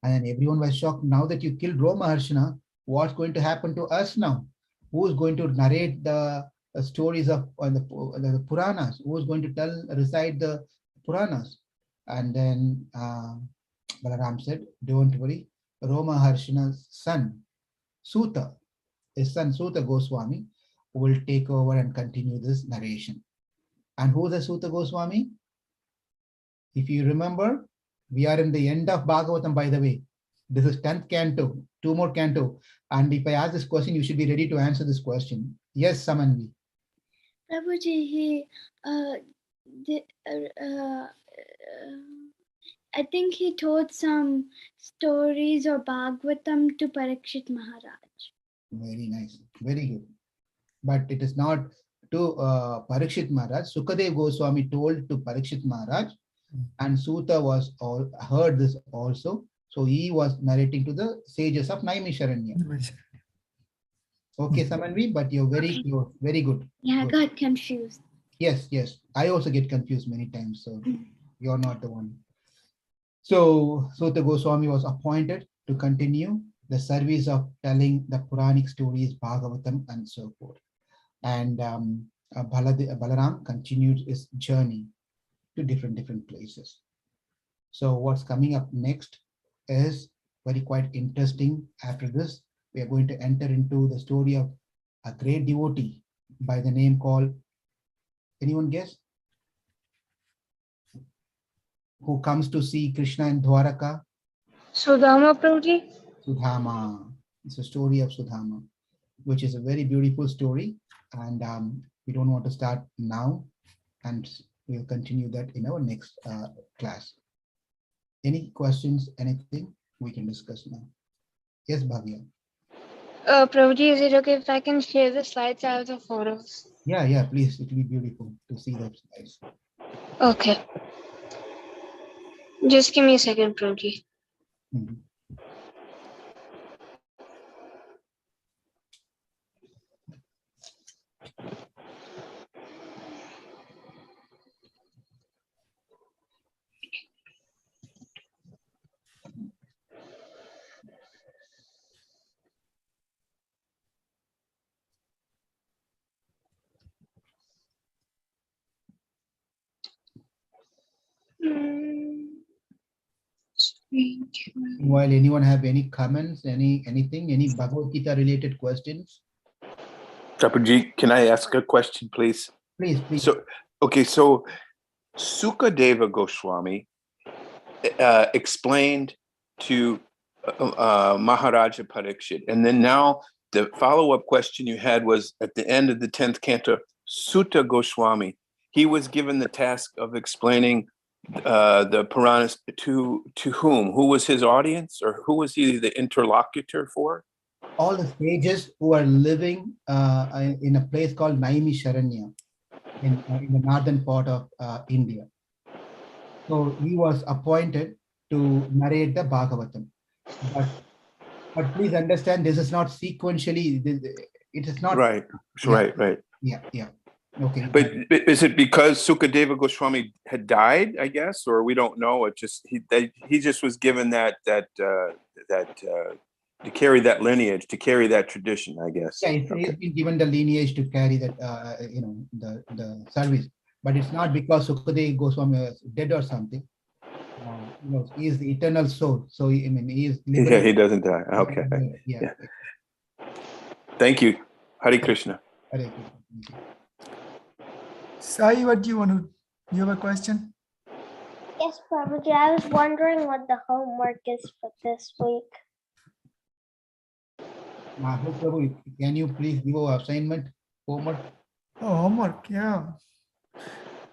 and then everyone was shocked. Now that you killed Romaharshana, what's going to happen to us now? Who's going to narrate the stories of the Puranas? Who's going to recite the Puranas? And then Balaram said, don't worry, Romaharshana's son, Suta, his son Suta Goswami, will take over and continue this narration. And who's the Suta Goswami? If you remember, we are in the end of Bhagavatam, by the way. This is 10th canto, 2 more canto. And if I ask this question, you should be ready to answer this question. Yes, Samanvi. Prabhuji, I think he told some stories of Bhagavatam to Parikshit Maharaj. Very nice, very good. But it is not to Parikshit Maharaj. Sukadev Goswami told to Parikshit Maharaj, and Suta heard this also. So he was narrating to the sages of Naimisharanya. Okay, Samanvi, but you're very good. Yeah, good. I got confused. Yes. I also get confused many times. So you're not the one. So Suta Goswami was appointed to continue the service of telling the Puranic stories, Bhagavatam, and so forth. And Balaram continued his journey to different places. So what's coming up next is very quite interesting. After this, we are going to enter into the story of a great devotee by the name called, anyone guess? Who comes to see Krishna in Dwaraka? Sudama Prabhuji? Sudama. It's a story of Sudama, which is a very beautiful story. And we don't want to start now, and we'll continue that in our next class. Any questions, anything we can discuss now? Yes, Bhavya. Prabhuji, is it okay if I can share the slides? I have the photos. Yeah, please. It will be beautiful to see that slides. Okay. Just give me a second, Prabhuji. Mm-hmm. While anyone have any comments, anything, any Bhagavad Gita related questions? Tapaji, can I ask a question, please? Please. So Sukadeva Goswami explained to Maharaja Parikshit, and then now the follow-up question you had was at the end of the 10th canto, Suta Goswami, he was given the task of explaining the Puranas to whom? Who was his audience, or who was he the interlocutor for? All the sages who are living in a place called Naimisharanya in the northern part of India. So he was appointed to narrate the Bhagavatam. But please understand, this is not sequentially. It is not right. Yeah. Right. Yeah. Okay. But is it because Sukadeva Goswami had died, I guess, or we don't know? It just he just was given that to carry that lineage, to carry that tradition, I guess. Yeah, he's been given the lineage to carry that the service. but it's not because Sukadeva Goswami is dead or something. He is the eternal soul. So he is. Yeah, he doesn't die. Okay. Yeah. Yeah. Thank you. Hare Krishna. Hare Krishna. Thank you. Sai, what do you want to? You have a question? Yes, Prabhuji, I was wondering what the homework is for this week. Mahu Prabhu, can you please give our assignment homework? Oh, homework. Yeah.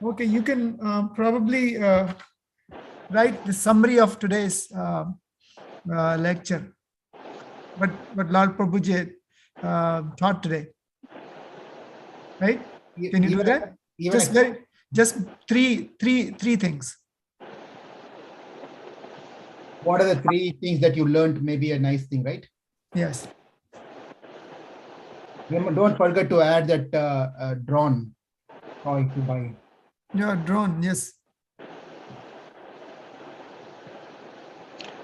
Okay, you can probably write the summary of today's lecture. What Lord Prabhuji taught today. Right? Can you do that? Just three things. What are the 3 things that you learned? Maybe a nice thing, right? Yes. Remember, don't forget to add that drone toy to buy. Yeah, drone. Yes.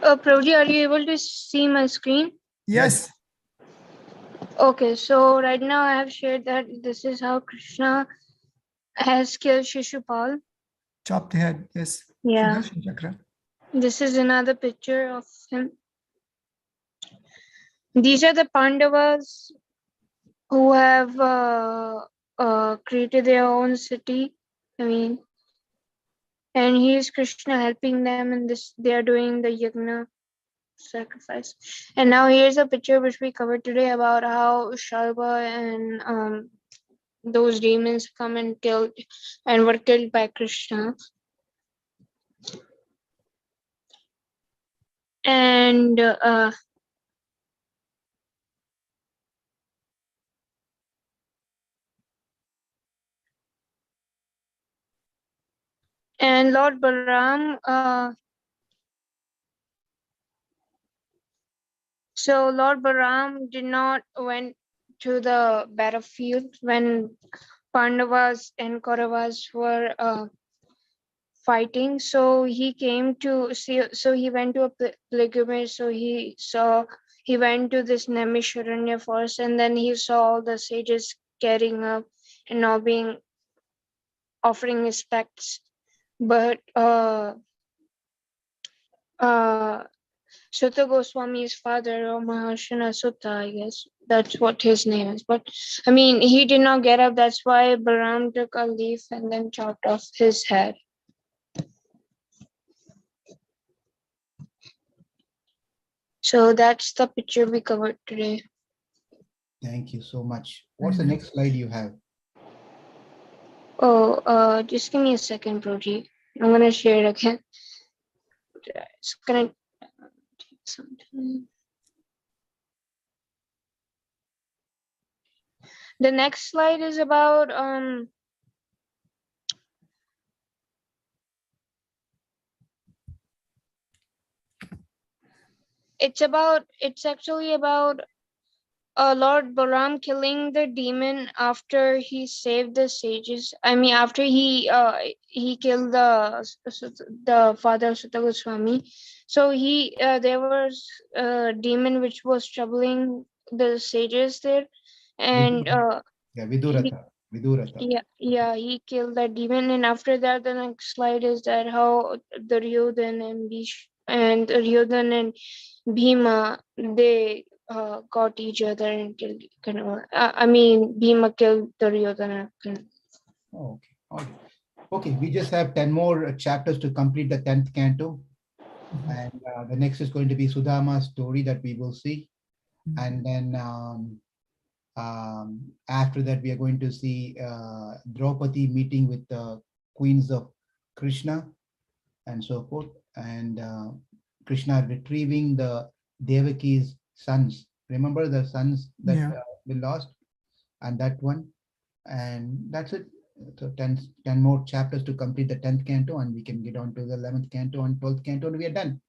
Prabhuji, are you able to see my screen? Yes. Okay, so right now I have shared that this is how Krishna has killed Shishupal. Chopped head. Yes. Yeah. Sudarshan Chakra. This is another picture of him. These are the Pandavas who have created their own city. And he is Krishna helping them in this. They are doing the yagna sacrifice. And now here's a picture which we covered today about how Shalva and those demons come and were killed by Krishna. And Lord Balaram, so Lord Balaram did not went to the battlefield when Pandavas and Kauravas were fighting. So he came to see. So he went to a pilgrimage. So he went to this Naimisharanya forest, and then he saw all the sages getting up and all being offering respects. But Sutta Goswami's father, or Mahashana Sutta, I guess that's what his name is. But he did not get up. That's why Balaram took a leaf and then chopped off his head. So that's the picture we covered today. Thank you so much. What's the next slide you have? Oh, just give me a second, Broji. I'm gonna share it again. It's gonna take some time. The next slide is about it's actually about Lord Balaram killing the demon after he saved the sages. After he killed the father of Sutta Goswami. So there was a demon which was troubling the sages there, and Vidurata. yeah, he killed that demon. And after that, the next slide is that how Duryodhan and Duryodhan and Bhima, they got each other and killed. Bhima killed Duryodhana. Oh, okay. Okay, we just have 10 more chapters to complete the 10th canto. And the next is going to be Sudama's story that we will see. And then after that, we are going to see Draupadi meeting with the queens of Krishna and so forth. And Krishna retrieving the Devaki's sons. Remember the sons that we lost? And that one. And that's it. So 10 more chapters to complete the 10th canto, and we can get on to the 11th canto and 12th canto, and we are done.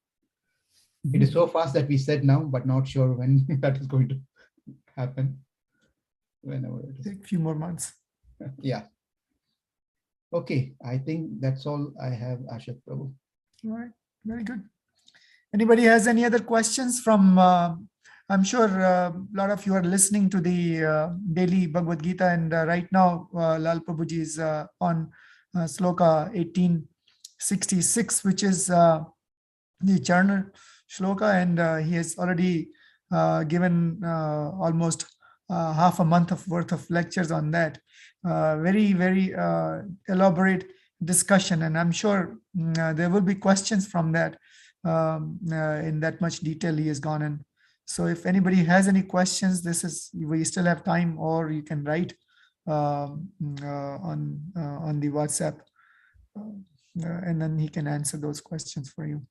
It is so fast that we said now, but not sure when that is going to happen. Whenever it is. Take a few more months. Yeah. Okay, I think that's all I have, Ashok Prabhu. All right, very good. Anybody has any other questions from, I'm sure a lot of you are listening to the daily Bhagavad Gita, and right now Lal Prabhuji is on sloka 1866, which is the journal shloka, and he has already given almost half a month of worth of lectures on that. Very, very elaborate discussion, and I'm sure there will be questions from that. In that much detail he has gone in. So if anybody has any questions, we still have time, or you can write on the WhatsApp, and then he can answer those questions for you.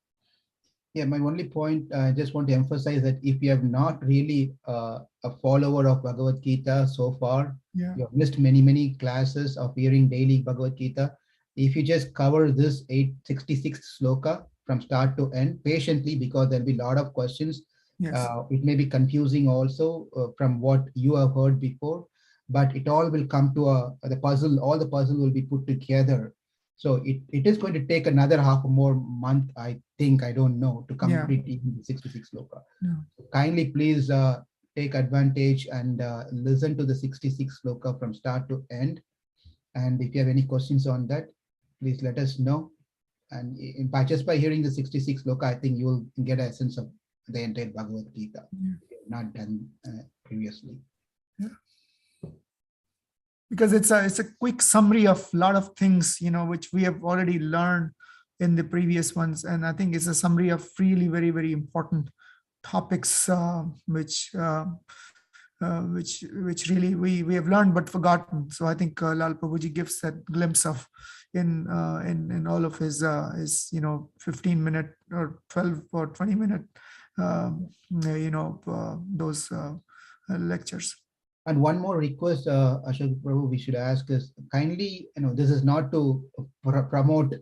Yeah, my only point, I just want to emphasize that if you have not really a follower of Bhagavad Gita so far, Yeah. you have missed many classes of hearing daily Bhagavad Gita. If you just cover this 866 sloka from start to end patiently, because there'll be a lot of questions. Yes. It may be confusing also from what you have heard before, but it all will come to the puzzle. All the puzzle will be put together. So it is going to take another half a more month, I think, I don't know, to complete even the 66 sloka. Yeah. Kindly please take advantage and listen to the 66 sloka from start to end. And if you have any questions on that, please let us know. And just by hearing the 66 sloka, I think you will get a sense of the entire Bhagavad Gita. Yeah. Not done previously. Yeah. Because it's a quick summary of a lot of things, which we have already learned in the previous ones, and I think it's a summary of really very, very important topics, which really we have learned but forgotten. So I think Lal Prabhuji gives that glimpse of in all of his 15-minute or 12 or 20-minute those lectures. And one more request, Ashok Prabhu, we should ask is kindly, this is not to promote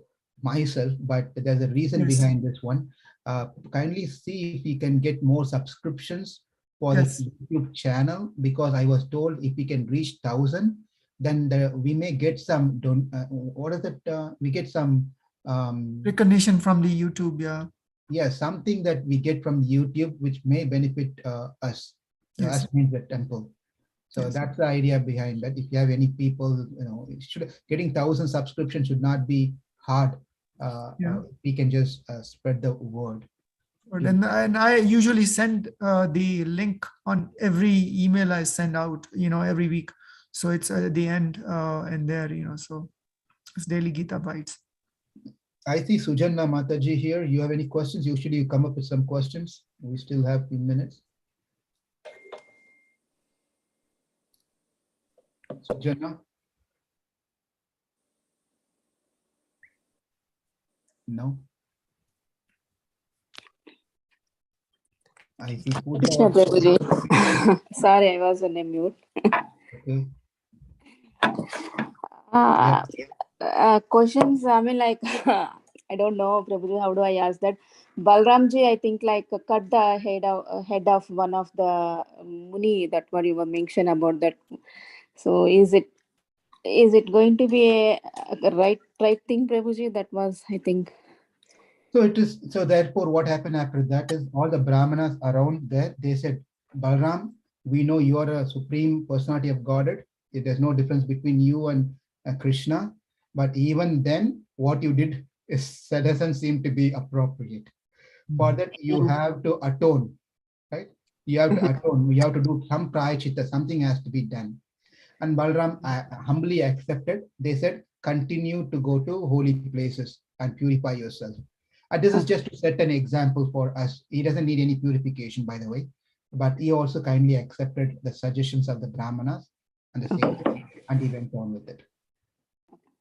myself, but there's a reason behind this one. Kindly see if we can get more subscriptions for the YouTube channel, because I was told if we can reach 1,000, then we may get some, we get some recognition from the YouTube, yeah. Yeah, something that we get from YouTube, which may benefit us, us means the temple. So that's the idea behind that. If you have any people, getting 1,000 subscriptions should not be hard. We can just spread the word. And I usually send the link on every email I send out, every week. So it's at the end and there, so it's Daily Gita Bites. I see Sujanna Mataji here. You have any questions? Usually you come up with some questions. We still have a few minutes. Sujanna? No? I see. Krishna Prabhuji. Sorry, I was on a mute. Okay. Questions, I mean, like, I don't know, Prabhuji, how do I ask that? Balramji, I think, like, cut the head of one of the Muni, that what you were mentioned about that. So is it going to be a right thing, Prabhuji? That was, I think. So it is. So therefore, what happened after that is all the Brahmanas around there, they said, Balram, we know you are a supreme personality of Godhead. There's no difference between you and Krishna. But even then, what you did doesn't seem to be appropriate. For that, you have to atone, right? You have to atone. You have to do some prayachita. Something has to be done. And Balram humbly accepted. They said, continue to go to holy places and purify yourself. And this is just to set an example for us. He doesn't need any purification, by the way. But he also kindly accepted the suggestions of the Brahmanas and the sages, and he went on with it.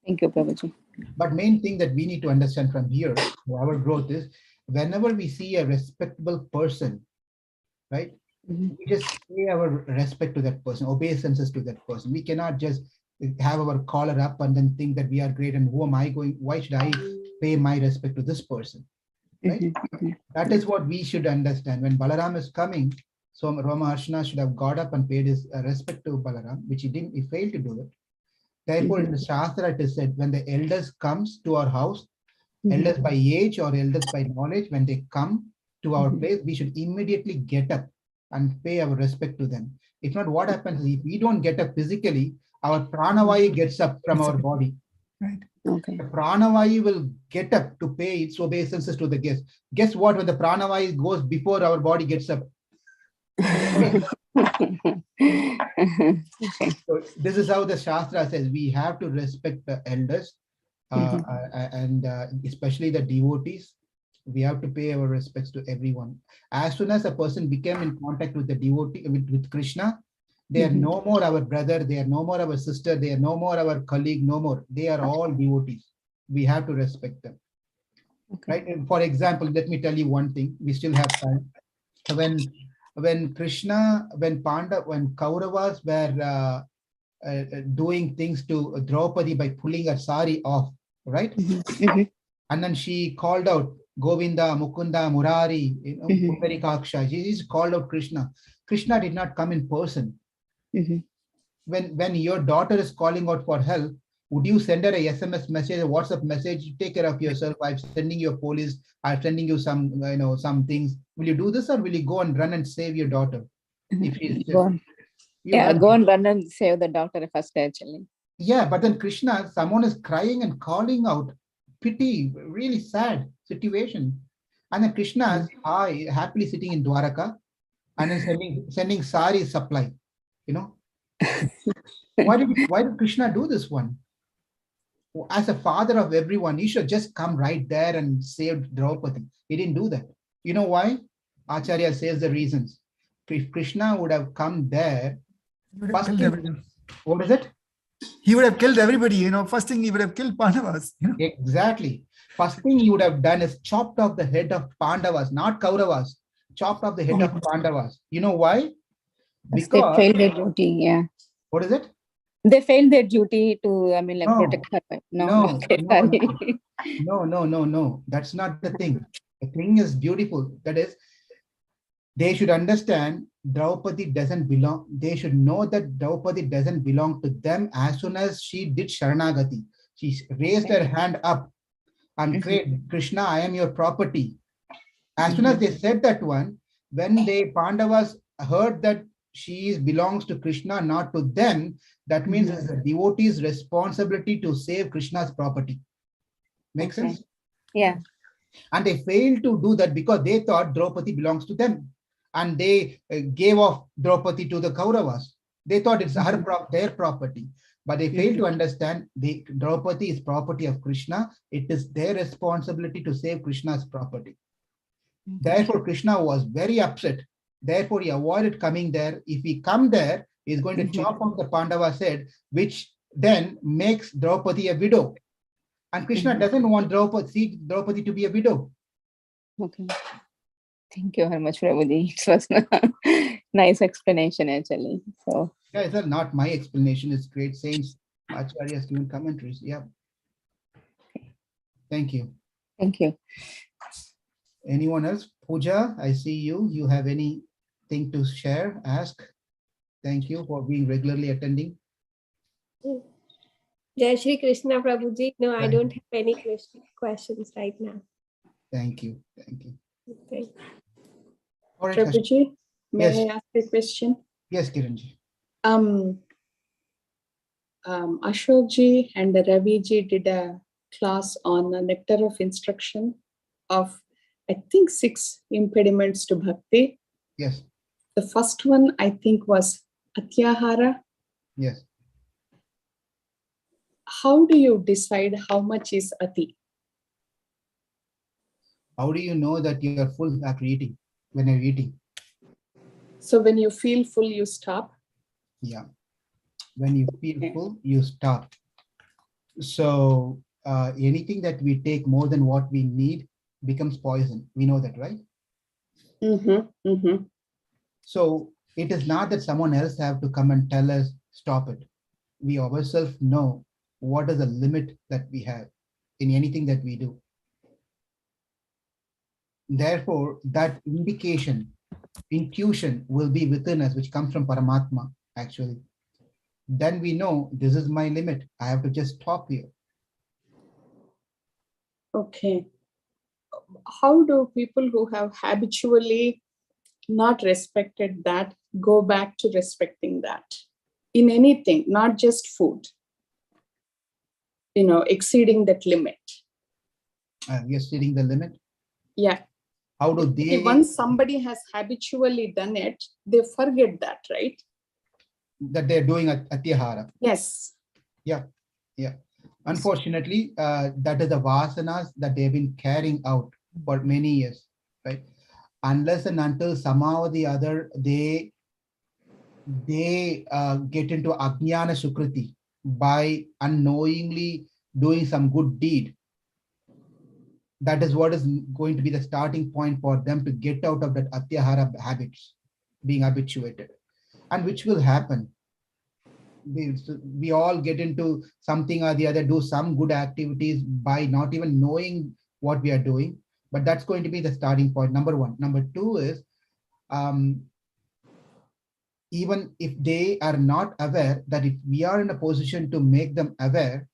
Thank you, Prabhuji. But main thing that we need to understand from here, our growth is, whenever we see a respectable person, right? We just pay our respect to that person, obeisances to that person. We cannot just have our collar up and then think that we are great and who am I going, why should I pay my respect to this person, right? That is what we should understand. When Balaram is coming, so Rama Arshana should have got up and paid his respect to Balaram, which he didn't, he failed to do it. Therefore, in the Shastra, it is said, when the elders comes to our house, elders by age or elders by knowledge, when they come to our place, we should immediately get up and pay our respect to them. If not, what happens is if we don't get up physically, our pranavaya gets up from our body. Right. Okay. The pranavayu will get up to pay its obeisances to the guest. Guess what? When the pranavayu goes before our body gets up. So this is how the Shastra says we have to respect the elders and especially the devotees. We have to pay our respects to everyone. As soon as a person became in contact with the devotee, with Krishna, they are no more our brother, they are no more our sister, they are no more our colleague, no more. They are all devotees. We have to respect them. Okay. Right? And for example, let me tell you one thing. We still have time. When Krishna, when Kauravas were doing things to Draupadi by pulling her sari off, right? And then she called out Govinda, Mukunda, Murari, Pundarikaksha. She just called out Krishna. Krishna did not come in person. When your daughter is calling out for help, would you send her a SMS message, a WhatsApp message? Take care of yourself. I'm sending you a police. I'm sending you some, some things. Will you do this, or will you go and run and save your daughter? If she's Go on. Yeah, go and run and save the daughter first, actually. Yeah, but then Krishna, someone is crying and calling out, pity, really sad situation. And then Krishna is happily sitting in Dwaraka and then sending sari supply, Why did Krishna do this one? As a father of everyone, he should just come right there and save Draupadi. He didn't do that. You know why? Acharya says the reasons. If Krishna would have come there, first thing, what is it? He would have killed everybody, First thing he would have killed Pandavas. Exactly. First thing he would have done is chopped off the head of Pandavas, not Kauravas. Chopped off the head of Pandavas. You know why? Because they failed their duty. Yeah. What is it? They failed their duty to, protect her. No. That's not the thing. The thing is beautiful. That is, they should understand Draupadi doesn't belong. They should know that Draupadi doesn't belong to them. As soon as she did Sharanagati, she raised her hand up and prayed, Krishna, I am your property. As soon as they said that one, when the Pandavas heard that she belongs to Krishna, not to them, that means it's a devotee's responsibility to save Krishna's property. Make sense? Yeah. And they failed to do that because they thought Draupadi belongs to them. And they gave off Draupadi to the Kauravas. They thought it's their property. But they failed to understand the Draupadi is property of Krishna. It is their responsibility to save Krishna's property. Therefore, Krishna was very upset. Therefore, he avoided coming there. If he come there, he's going to chop off the Pandava's head, which then makes Draupadi a widow. And Krishna doesn't want Draupadi to be a widow. Okay. Thank you very much, Prabhuji. It was a nice explanation, actually. So yeah, it's not my explanation. It's great saints, Acharya's given commentaries. Yeah. Thank you. Thank you. Anyone else? Pooja, I see you. You have anything to share? Ask. Thank you for being regularly attending. Jai Shri Krishna, Prabhuji. No, I don't have any questions right now. Thank you. Thank you. Okay. All right, Prabhuji, may yes. I ask a question? Yes, Kiranji. Ashokji and Raviji did a class on the nectar of instruction of, I think, 6 impediments to bhakti. Yes. The first one, I think, was Atyahara. Yes. How do you decide how much is Ati? How do you know that you are full after eating, when you're eating? So when you feel full, you stop? Yeah. When you feel full, you stop. So anything that we take more than what we need becomes poison. We know that, right? So it is not that someone else have to come and tell us, stop it. We ourselves know what is the limit that we have in anything that we do. Therefore, that indication, intuition will be within us, which comes from Paramatma, actually. Then we know this is my limit. I have to just stop here. Okay. How do people who have habitually not respected that go back to respecting that in anything, not just food? exceeding that limit. Exceeding the limit. Yeah. How do they? Once somebody has habitually done it, they forget that, right? That they're doing atyahara. Yes. Yeah. Unfortunately, that is the vasanas that they've been carrying out for many years, right? Unless and until somehow or the other they get into ajnana sukriti by unknowingly doing some good deed, that is what is going to be the starting point for them to get out of that atyahara habits, being habituated, and which will happen. We all get into something or the other, do some good activities by not even knowing what we are doing, but that's going to be the starting point, number one. Number two is, even if they are not aware, that if we are in a position to make them aware,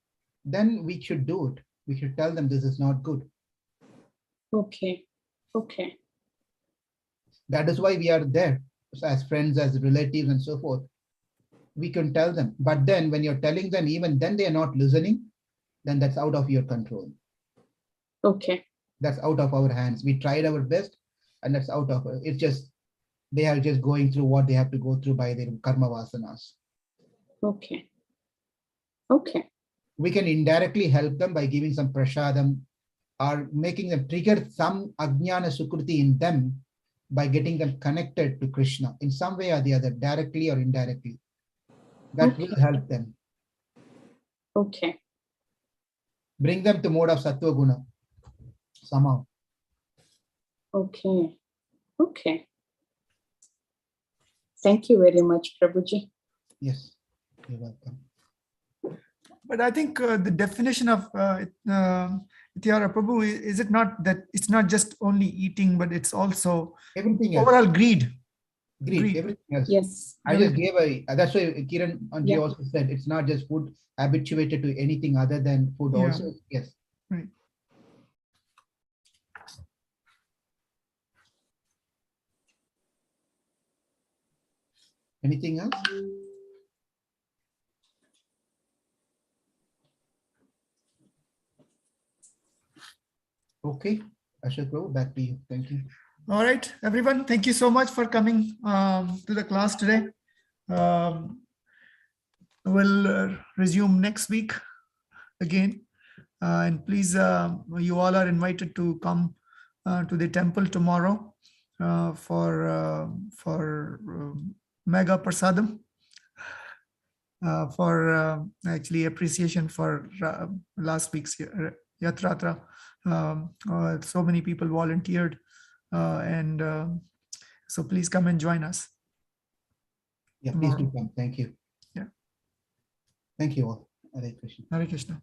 then we should do it. We should tell them this is not good. Okay. That is why we are there as friends, as relatives, and so forth. We can tell them, but then when you're telling them, even then they are not listening, then that's out of your control. Okay. That's out of our hands. We tried our best, and that's out of it. It's just, they are just going through what they have to go through by their karma vasanas. Okay. We can indirectly help them by giving some prasadam, or making them trigger some ajnana sukriti in them by getting them connected to Krishna in some way or the other, directly or indirectly. That will help them. Okay. Bring them to mode of sattva guna somehow. Okay. Thank you very much, Prabhuji. Yes, you're welcome. But I think the definition of Ityara Prabhu, is it not that it's not just only eating, but it's also everything else. Overall greed, everything else. Yes. I just gave that's why Kiran Anji also said it's not just food, habituated to anything other than food also. Yes. Right. Anything else? Okay, Ashok Prabhu, back to you. Thank you. All right, everyone. Thank you so much for coming to the class today. We'll resume next week again. And please, you all are invited to come to the temple tomorrow for Mega Prasadam, for actually appreciation for last week's Yatratra. So many people volunteered, and so please come and join us. Yeah, please do come. Thank you. Yeah. Thank you all. Hare Krishna. Hare Krishna.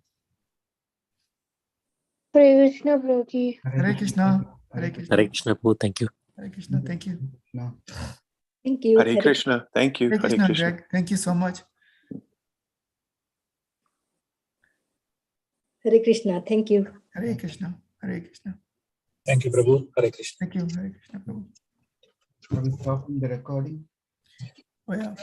Hare Krishna, Prabhuji. Hare Krishna. Hare Krishna. Hare Krishna, Prabhu. Thank you. Hare Krishna. Thank you. No. Thank you. Hare Krishna. Thank you. Hare Krishna, Greg. Thank you so much. Hare Krishna. Thank you. Hare Krishna. Hare Krishna. Thank you, Prabhu. Hare Krishna. Thank you. Hare Krishna, Prabhu. Are we stopping the recording? Oh, yeah.